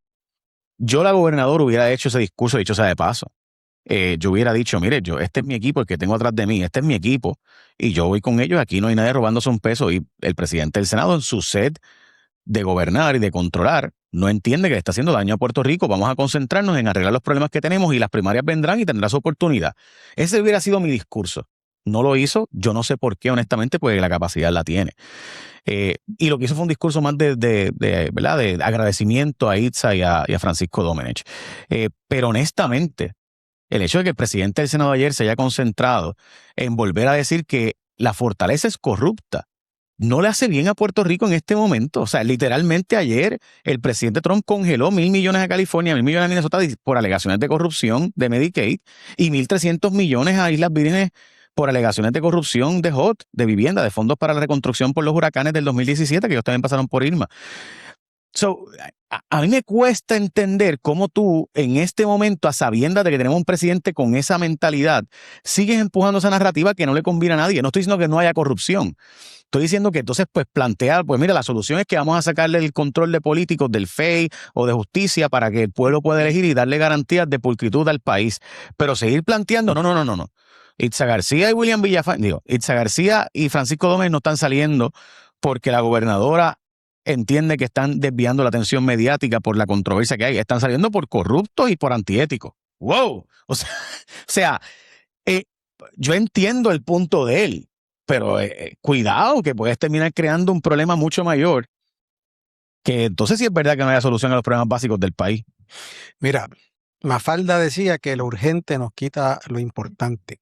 Yo, la gobernadora, hubiera hecho ese discurso, dicho sea de paso. Yo hubiera dicho, mire, este es mi equipo, el que tengo atrás de mí, este es mi equipo, y yo voy con ellos, aquí no hay nadie robándose un peso. Y el presidente del Senado, en su sed de gobernar y de controlar, no entiende que le está haciendo daño a Puerto Rico. Vamos a concentrarnos en arreglar los problemas que tenemos y las primarias vendrán y tendrá su oportunidad. Ese hubiera sido mi discurso. No lo hizo, yo no sé por qué, honestamente, porque la capacidad la tiene. Y lo que hizo fue un discurso más ¿verdad? De agradecimiento a Itza y a Francisco Domenech. Pero honestamente, el hecho de que el presidente del Senado ayer se haya concentrado en volver a decir que la fortaleza es corrupta, no le hace bien a Puerto Rico en este momento. O sea, literalmente ayer el presidente Trump congeló 1.000 millones a California, 1.000 millones a Minnesota por alegaciones de corrupción de Medicaid y 1.300 millones a Islas Vírgenes por alegaciones de corrupción de HOT, de vivienda, de fondos para la reconstrucción por los huracanes del 2017, que ellos también pasaron por Irma. A mí me cuesta entender cómo tú, en este momento, a sabiendas de que tenemos un presidente con esa mentalidad, sigues empujando esa narrativa que no le conviene a nadie. No estoy diciendo que no haya corrupción. Estoy diciendo que entonces, pues, plantear, pues mira, la solución es que vamos a sacarle el control de políticos del FEI o de justicia para que el pueblo pueda elegir y darle garantías de pulcritud al país. Pero seguir planteando, no. Itza García y Itza García y Francisco Domínguez no están saliendo porque la gobernadora entiende que están desviando la atención mediática por la controversia que hay. Están saliendo por corruptos y por antiéticos. ¡Wow! O sea, yo entiendo el punto de él, pero cuidado que puedes terminar creando un problema mucho mayor, que entonces sí es verdad que no haya solución a los problemas básicos del país. Mira, Mafalda decía que lo urgente nos quita lo importante.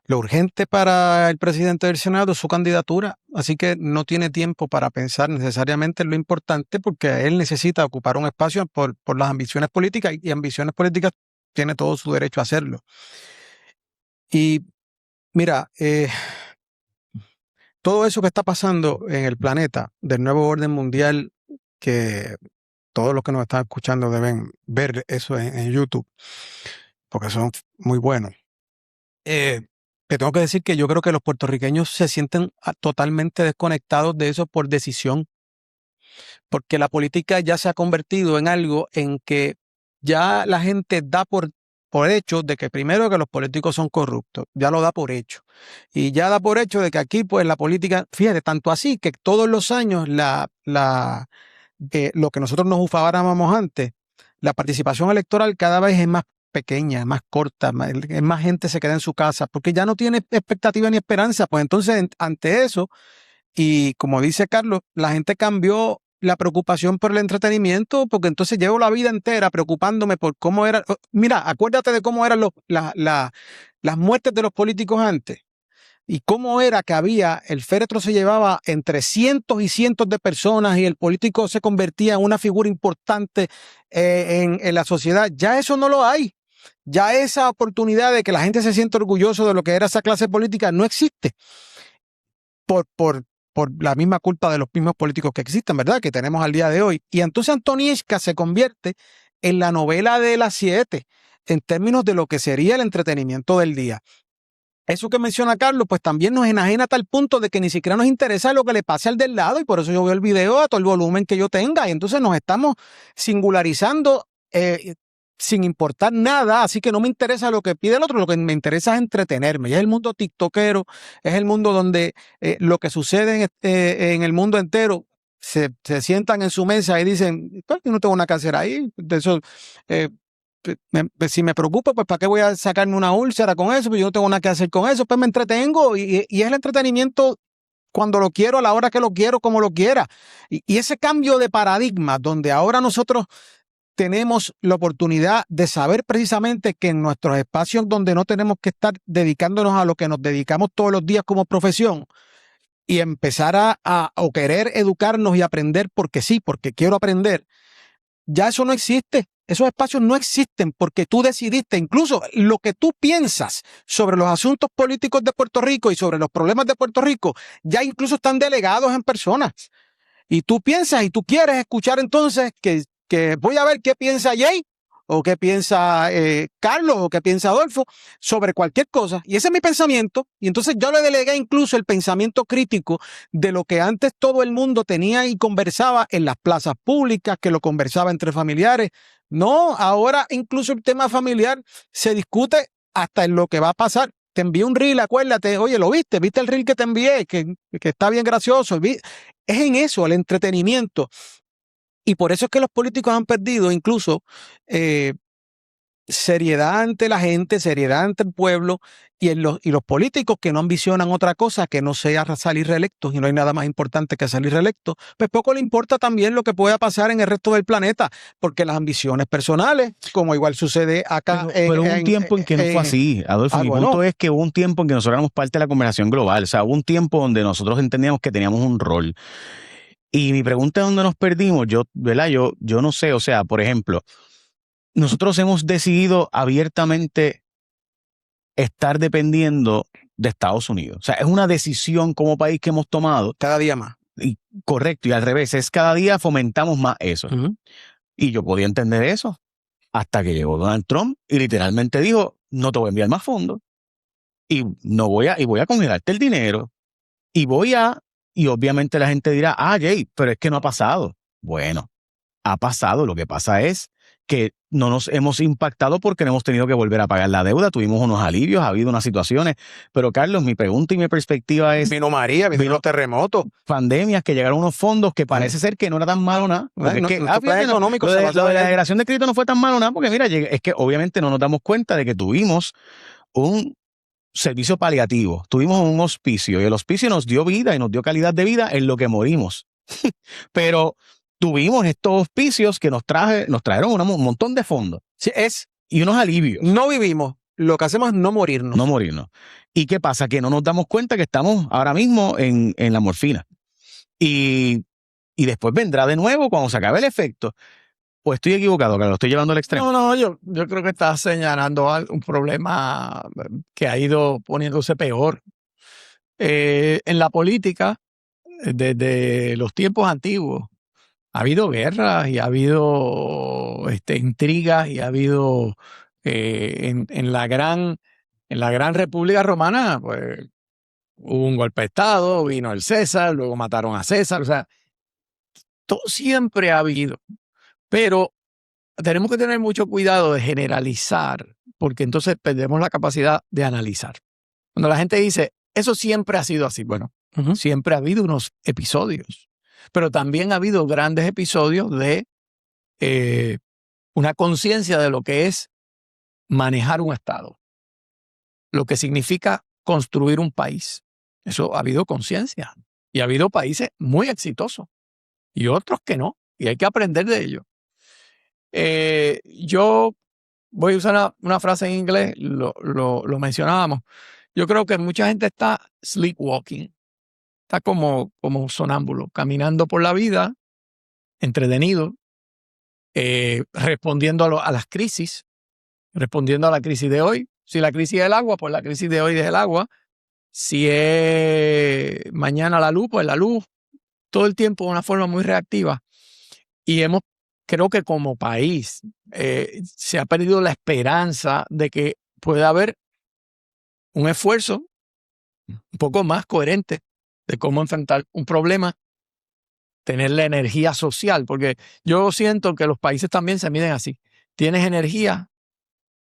Lo urgente para el presidente del Senado es su candidatura, así que no tiene tiempo para pensar necesariamente en lo importante porque él necesita ocupar un espacio por las ambiciones políticas y ambiciones políticas tiene todo su derecho a hacerlo. Y mira, todo eso que está pasando en el planeta del nuevo orden mundial, que todos los que nos están escuchando deben ver eso en YouTube, porque son muy buenos. Te tengo que decir que yo creo que los puertorriqueños se sienten totalmente desconectados de eso por decisión, porque la política ya se ha convertido en algo en que ya la gente da por hecho de que primero que los políticos son corruptos, ya lo da por hecho. Y ya da por hecho de que aquí pues la política, fíjate, tanto así que todos los años lo que nosotros nos ufábamos antes, la participación electoral cada vez es más pequeña, más corta, más gente se queda en su casa porque ya no tiene expectativa ni esperanza. Pues entonces, ante eso, y como dice Carlos, la gente cambió la preocupación por el entretenimiento porque entonces llevo la vida entera preocupándome por cómo era. Mira, acuérdate de cómo eran las muertes de los políticos antes. Y cómo era que el féretro se llevaba entre cientos y cientos de personas y el político se convertía en una figura importante en la sociedad. Ya eso no lo hay. Ya esa oportunidad de que la gente se sienta orgulloso de lo que era esa clase política no existe. Por la misma culpa de los mismos políticos que existen, ¿verdad? Que tenemos al día de hoy. Y entonces Antonieshka se convierte en la novela de las 7 en términos de lo que sería el entretenimiento del día. Eso que menciona Carlos, pues también nos enajena a tal punto de que ni siquiera nos interesa lo que le pase al del lado y por eso yo veo el video a todo el volumen que yo tenga y entonces nos estamos singularizando sin importar nada, así que no me interesa lo que pide el otro, lo que me interesa es entretenerme. Y es el mundo tiktokero, es el mundo donde lo que sucede en el mundo entero se sientan en su mesa y dicen, pues, yo no tengo nada que hacer ahí, de eso... si me preocupo, pues ¿para qué voy a sacarme una úlcera con eso? Pues yo no tengo nada que hacer con eso, pues me entretengo y es el entretenimiento cuando lo quiero, a la hora que lo quiero, como lo quiera. Y ese cambio de paradigma donde ahora nosotros tenemos la oportunidad de saber precisamente que en nuestros espacios donde no tenemos que estar dedicándonos a lo que nos dedicamos todos los días como profesión y empezar o querer educarnos y aprender porque sí, porque quiero aprender, ya eso no existe. Esos espacios no existen porque tú decidiste, incluso lo que tú piensas sobre los asuntos políticos de Puerto Rico y sobre los problemas de Puerto Rico, ya incluso están delegados en personas. Y tú piensas y tú quieres escuchar entonces que voy a ver qué piensa Jay o qué piensa Carlos o qué piensa Adolfo sobre cualquier cosa. Y ese es mi pensamiento. Y entonces yo le delegué incluso el pensamiento crítico de lo que antes todo el mundo tenía y conversaba en las plazas públicas, que lo conversaba entre familiares. No, ahora incluso el tema familiar se discute hasta en lo que va a pasar. Te envié un reel, acuérdate, oye, ¿lo viste? ¿Viste el reel que te envié? Que está bien gracioso. Es en eso, el entretenimiento. Y por eso es que los políticos han perdido incluso seriedad ante la gente, seriedad ante el pueblo y los políticos que no ambicionan otra cosa que no sea salir reelectos, y no hay nada más importante que salir reelectos, pues poco le importa también lo que pueda pasar en el resto del planeta, porque las ambiciones personales, como igual sucede acá. Pero hubo un tiempo en que no fue así, Adolfo. Mi punto es que hubo un tiempo en que nosotros éramos parte de la conversación global. O sea, hubo un tiempo donde nosotros entendíamos que teníamos un rol. Y mi pregunta es dónde nos perdimos. ¿Verdad? Yo no sé. O sea, por ejemplo, nosotros hemos decidido abiertamente estar dependiendo de Estados Unidos. O sea, es una decisión como país que hemos tomado. Cada día más. Y, correcto, y al revés, es cada día fomentamos más eso. Y yo podía entender eso hasta que llegó Donald Trump y literalmente dijo, no te voy a enviar más fondos y voy a congelarte el dinero y y obviamente la gente dirá, Jay, pero es que no ha pasado. Bueno, ha pasado. Lo que pasa es que no nos hemos impactado porque no hemos tenido que volver a pagar la deuda. Tuvimos unos alivios, ha habido unas situaciones. Pero, Carlos, mi pregunta y mi perspectiva es... Vino María, vino los terremotos. Pandemias, que llegaron unos fondos que parece ser que no era tan malo nada. Lo de la generación de crédito no fue tan malo nada porque, mira, es que obviamente no nos damos cuenta de que tuvimos un servicio paliativo, tuvimos un hospicio y el hospicio nos dio vida y nos dio calidad de vida en lo que morimos. Pero... tuvimos estos hospicios que nos trajeron un montón de fondos. Sí, y unos alivios. No vivimos. Lo que hacemos es no morirnos. No morirnos. ¿Y qué pasa? Que no nos damos cuenta que estamos ahora mismo en la morfina. Y después vendrá de nuevo cuando se acabe el efecto. ¿O estoy equivocado, que lo estoy llevando al extremo? No, yo creo que estás señalando un problema que ha ido poniéndose peor. En la política, desde los tiempos antiguos, ha habido guerras y ha habido intrigas y ha habido en la gran República Romana, pues hubo un golpe de Estado, vino el César, luego mataron a César, o sea, siempre ha habido, pero tenemos que tener mucho cuidado de generalizar, porque entonces perdemos la capacidad de analizar. Cuando la gente dice, eso siempre ha sido así, bueno, siempre ha habido unos episodios. Pero también ha habido grandes episodios de una conciencia de lo que es manejar un Estado, lo que significa construir un país. Eso ha habido conciencia y ha habido países muy exitosos y otros que no, y hay que aprender de ello. Yo voy a usar una frase en inglés, lo mencionábamos. Yo creo que mucha gente está sleepwalking. Está como sonámbulo, caminando por la vida, entretenido, respondiendo a las crisis, respondiendo a la crisis de hoy. Si la crisis es el agua, pues la crisis de hoy es el agua. Si es mañana la luz, pues la luz. Todo el tiempo de una forma muy reactiva. Y creo que como país se ha perdido la esperanza de que pueda haber un esfuerzo un poco más coherente de cómo enfrentar un problema, tener la energía social, porque yo siento que los países también se miden así. ¿Tienes energía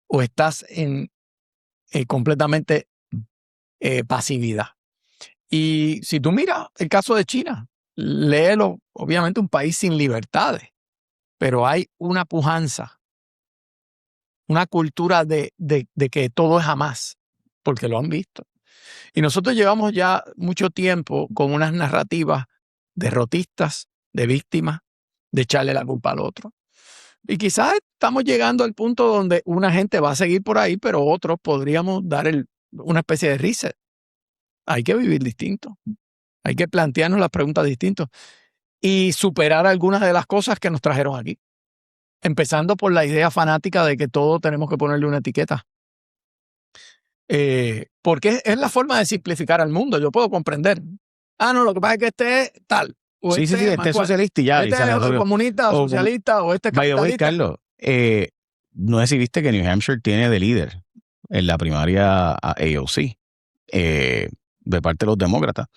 o estás en completamente pasividad? Y si tú miras el caso de China, léelo, obviamente un país sin libertades, pero hay una pujanza, una cultura de que todo es a más, porque lo han visto. Y nosotros llevamos ya mucho tiempo con unas narrativas derrotistas, de víctimas, de echarle la culpa al otro. Y quizás estamos llegando al punto donde una gente va a seguir por ahí, pero otros podríamos dar una especie de reset. Hay que vivir distinto. Hay que plantearnos las preguntas distintas y superar algunas de las cosas que nos trajeron aquí. Empezando por la idea fanática de que todo tenemos que ponerle una etiqueta. Porque es la forma de simplificar al mundo. Yo puedo comprender. No, lo que pasa es que este es tal. O sí, este es socialista y ya. Este es comunista, o socialista, o este es capitalista. By the way, Carlos, no sé si viste que New Hampshire tiene de líder en la primaria a AOC, de parte de los demócratas,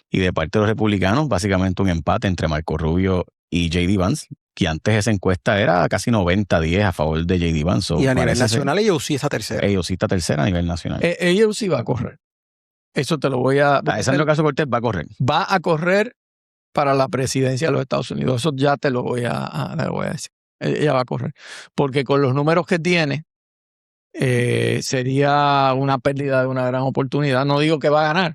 y de parte de los republicanos, básicamente un empate entre Marco Rubio y J.D. Vance, que antes esa encuesta era casi 90-10 a favor de J.D. Vance. Y a nivel nacional AOC está tercera. AOC está tercera a nivel nacional. AOC va a correr. Eso te lo voy a... Esa es lo que hace Cortés, va a correr. Va a correr para la presidencia de los Estados Unidos. Eso ya te lo voy a decir. Ella va a correr. Porque con los números que tiene, sería una pérdida de una gran oportunidad. No digo que va a ganar,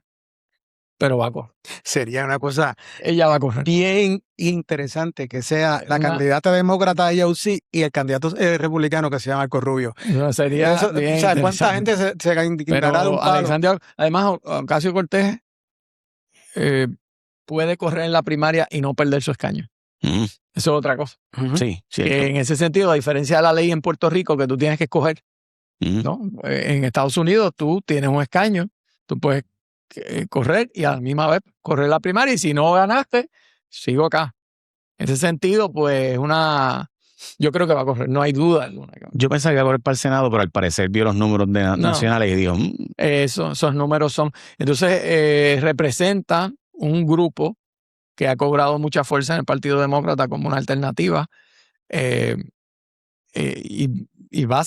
pero va a correr. Sería una cosa Ella va a correr. bien interesante que sea la Una- candidata demócrata de AOC y el candidato republicano que se llama Marco Rubio. No, sería Eso, bien ¿sabes cuánta interesante. gente se indignará de Pero un palo? Alexandria, además, Ocasio-Cortez puede correr en la primaria y no perder su escaño. Mm, Eso es otra cosa. Ujú. sí, cierto. Que en ese sentido, a diferencia de la ley en Puerto Rico, que tú tienes que escoger, Mm. ¿no? En Estados Unidos tú tienes un escaño, tú puedes correr y a la misma vez correr la primaria, y si no ganaste, sigo acá. En ese sentido, pues yo creo que va a correr, no hay duda alguna. Yo pensaba que iba a correr para el Senado, pero al parecer vio los números nacionales y dijo, Esos números son. Entonces, representa un grupo que ha cobrado mucha fuerza en el Partido Demócrata como una alternativa. Y va a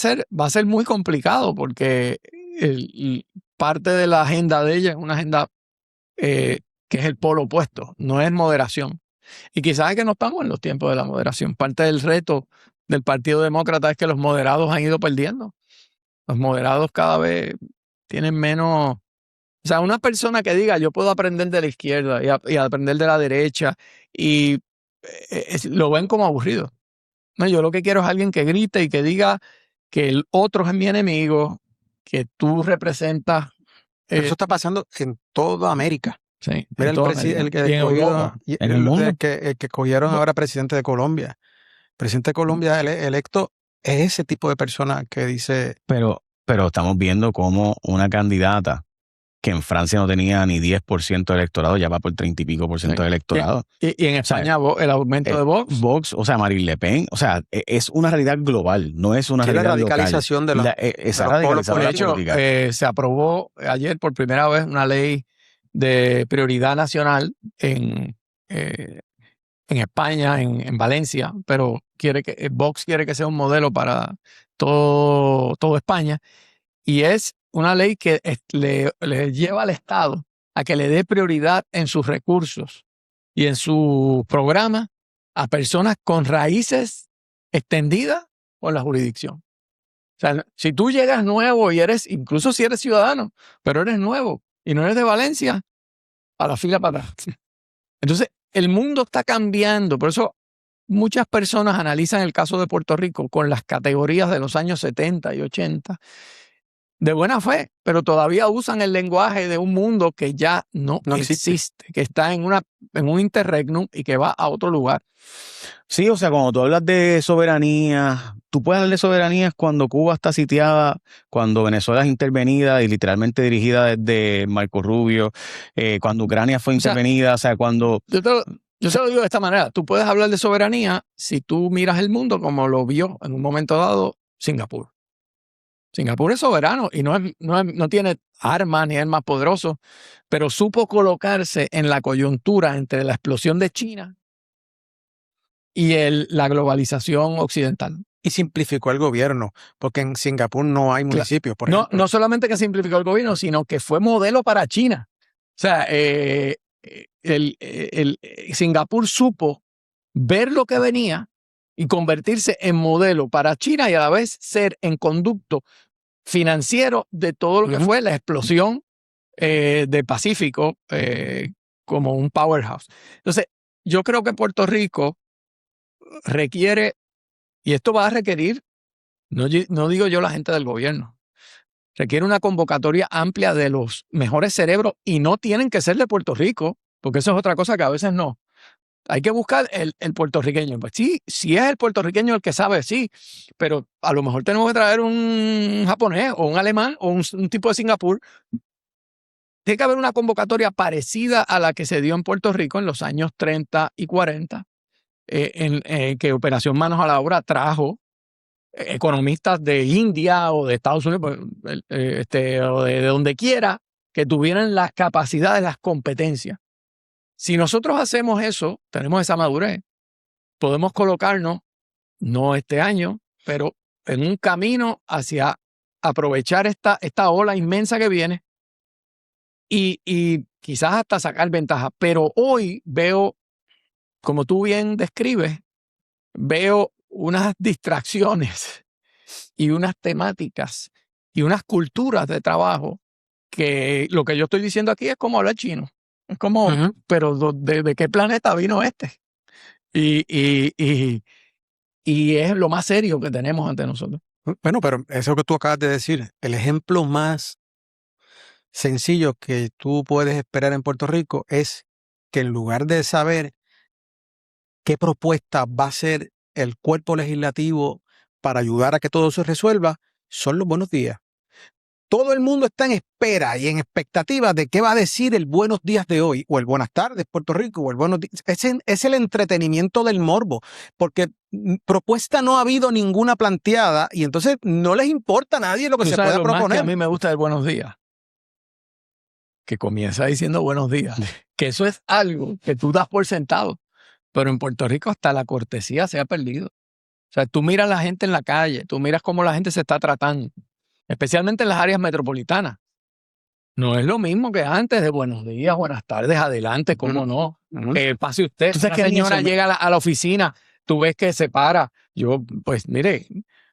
ser muy complicado porque parte de la agenda de ella es una agenda que es el polo opuesto, no es moderación. Y quizás es que no estamos en los tiempos de la moderación. Parte del reto del Partido Demócrata es que los moderados han ido perdiendo. Los moderados cada vez tienen menos. O sea, una persona que diga yo puedo aprender de la izquierda y aprender de la derecha y lo ven como aburrido. No, yo lo que quiero es alguien que grite y que diga que el otro es mi enemigo, que tú representas. Pero eso está pasando en toda América. Sí, Mira en toda América. el que Y en escogió- Europa. en el mundo. el que escogieron ahora presidente de Colombia. El presidente de Colombia electo es ese tipo de persona que dice, pero estamos viendo cómo una candidata que en Francia no tenía ni 10% del electorado, ya va por 30 y pico % Sí. del electorado. Y en España el aumento de Vox. Vox, o sea, Marine Le Pen, o sea, es una realidad global, no es una que la realidad radicalización de local. de Esa los polos radicalización de De la hecho, política. se aprobó ayer por primera vez una ley de prioridad nacional en España, en Valencia, pero Vox quiere que sea un modelo para todo España, y es una ley que le lleva al Estado a que le dé prioridad en sus recursos y en su programa a personas con raíces extendidas por la jurisdicción. O sea, si tú llegas nuevo y incluso si eres ciudadano, pero eres nuevo y no eres de Valencia, a la fila para atrás. Entonces, el mundo está cambiando. Por eso muchas personas analizan el caso de Puerto Rico con las categorías de los años 70 y 80 de buena fe, pero todavía usan el lenguaje de un mundo que ya no existe, que está en un interregnum y que va a otro lugar. Sí, o sea, cuando tú hablas de soberanía, tú puedes hablar de soberanía cuando Cuba está sitiada, cuando Venezuela es intervenida y literalmente dirigida desde Marco Rubio, cuando Ucrania fue intervenida, o sea, cuando... Yo te lo digo de esta manera, tú puedes hablar de soberanía si tú miras el mundo como lo vio en un momento dado Singapur. Singapur es soberano y no tiene armas ni es el más poderoso, pero supo colocarse en la coyuntura entre la explosión de China y la globalización occidental. y simplificó el gobierno, porque en Singapur no hay municipios, por ejemplo. No solamente que simplificó el gobierno, sino que fue modelo para China. O sea, Singapur supo ver lo que venía y convertirse en modelo para China y a la vez ser en conducto financiero de todo lo que fue la explosión del Pacífico como un powerhouse. Entonces, yo creo que Puerto Rico requiere, y esto va a requerir, no digo yo la gente del gobierno, requiere una convocatoria amplia de los mejores cerebros y no tienen que ser de Puerto Rico, porque eso es otra cosa que a veces no. Hay que buscar el puertorriqueño. Pues sí, si es el puertorriqueño el que sabe, sí, pero a lo mejor tenemos que traer un japonés o un alemán o un tipo de Singapur. Tiene que haber una convocatoria parecida a la que se dio en Puerto Rico en los años 30 y 40, que Operación Manos a la Obra trajo economistas de India o de Estados Unidos, o de donde quiera, que tuvieran las capacidades, las competencias. Si nosotros hacemos eso, tenemos esa madurez, podemos colocarnos, no este año, pero en un camino hacia aprovechar esta ola inmensa que viene y quizás hasta sacar ventaja. Pero hoy veo, como tú bien describes, veo unas distracciones y unas temáticas y unas culturas de trabajo que lo que yo estoy diciendo aquí es como hablar chino. Es como, pero ¿de qué planeta vino este? Y es lo más serio que tenemos ante nosotros. Bueno, pero eso que tú acabas de decir, el ejemplo más sencillo que tú puedes esperar en Puerto Rico es que en lugar de saber qué propuesta va a hacer el cuerpo legislativo para ayudar a que todo se resuelva, son los buenos días. Todo el mundo está en espera y en expectativa de qué va a decir el buenos días de hoy, o el buenas tardes Puerto Rico, o el buenos días. Es el entretenimiento del morbo, porque propuesta no ha habido ninguna planteada y entonces no les importa a nadie lo que se pueda Lo más proponer. que a mí me gusta del buenos días, que comienza diciendo buenos días, que eso es algo que tú das por sentado, pero en Puerto Rico hasta la cortesía se ha perdido. O sea, tú miras a la gente en la calle, tú miras cómo la gente se está tratando, especialmente en las áreas metropolitanas. No es lo mismo que antes de buenos días, buenas tardes, adelante, cómo no. Pase usted. ¿Tú sabes que la señora eso llega a la oficina, tú ves que se para. Yo, pues mire,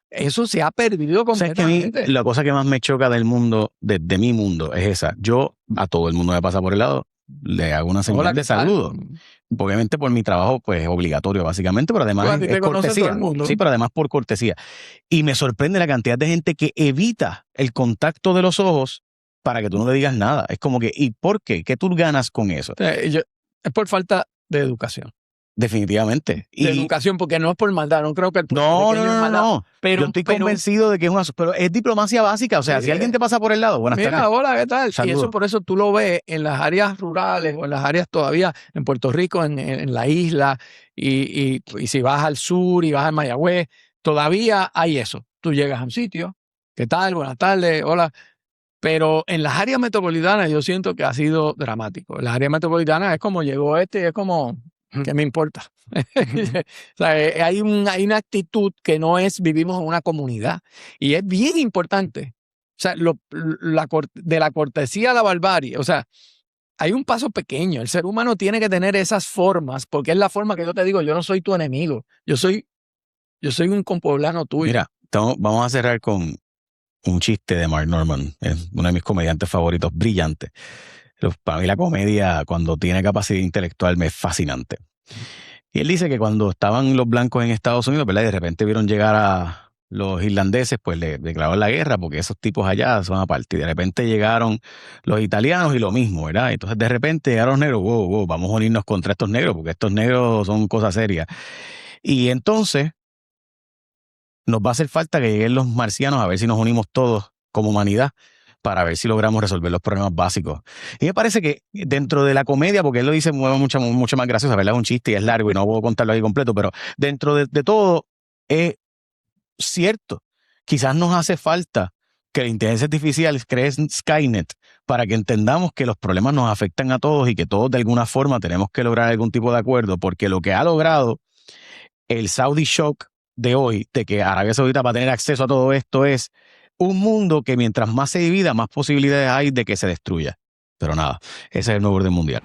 eso se ha perdido ¿Sabes que a mí completamente. la cosa que más me choca del mundo, de mi mundo, es esa? Yo a todo el mundo me pasa por el lado, le hago una señal Hola, de ¿qué tal? saludo. Obviamente por mi trabajo, pues es obligatorio básicamente, pero Tú, a además ti te es conoce cortesía. todo el mundo. Sí, pero además por cortesía. Y me sorprende la cantidad de gente que evita el contacto de los ojos para que tú no le digas nada. Es como que, ¿y por qué? ¿Qué tú ganas con eso? Es por falta de educación. Definitivamente. De educación, porque no es por maldad. No creo que el No, puertorriqueño es maldad. no. Pero, Yo estoy convencido de que es una... Pero es diplomacia básica. O sea, si alguien te pasa por el lado, buenas mira, tardes. hola, ¿qué tal? Saludos. Y eso por eso tú lo ves en las áreas rurales o en las áreas todavía en Puerto Rico, en la isla, y si vas al sur y vas a Mayagüez, todavía hay eso. Tú llegas a un sitio, ¿qué tal? Buenas tardes, hola. Pero en las áreas metropolitanas yo siento que ha sido dramático. En las áreas metropolitanas es como llegó este y es como, ¿qué me importa? O sea, hay una actitud que no es vivimos en una comunidad. Y es bien importante. O sea, de la cortesía a la barbarie. O sea, hay un paso pequeño. El ser humano tiene que tener esas formas, porque es la forma que yo te digo, yo no soy tu enemigo. Yo soy un compueblano tuyo. Mira, vamos a cerrar con un chiste de Mark Norman. Es uno de mis comediantes favoritos, brillante. Para mí la comedia, cuando tiene capacidad intelectual, me es fascinante. Y él dice que cuando estaban los blancos en Estados Unidos, ¿verdad? Y de repente vieron llegar a los irlandeses, pues le declararon la guerra porque esos tipos allá son aparte. Y de repente llegaron los italianos y lo mismo, ¿verdad? Entonces de repente llegaron los negros, wow, vamos a unirnos contra estos negros porque estos negros son cosas serias. Y entonces nos va a hacer falta que lleguen los marcianos a ver si nos unimos todos como humanidad para ver si logramos resolver los problemas básicos. Y me parece que dentro de la comedia, porque él lo dice mucho más gracioso, ¿verdad? Es un chiste y es largo y no puedo contarlo ahí completo, pero dentro de todo es cierto. Quizás nos hace falta que la inteligencia artificial cree Skynet para que entendamos que los problemas nos afectan a todos y que todos de alguna forma tenemos que lograr algún tipo de acuerdo, porque lo que ha logrado el Saudi Shock de hoy, de que Arabia Saudita va a tener acceso a todo esto, es un mundo que mientras más se divida, más posibilidades hay de que se destruya. Pero nada, ese es el nuevo orden mundial.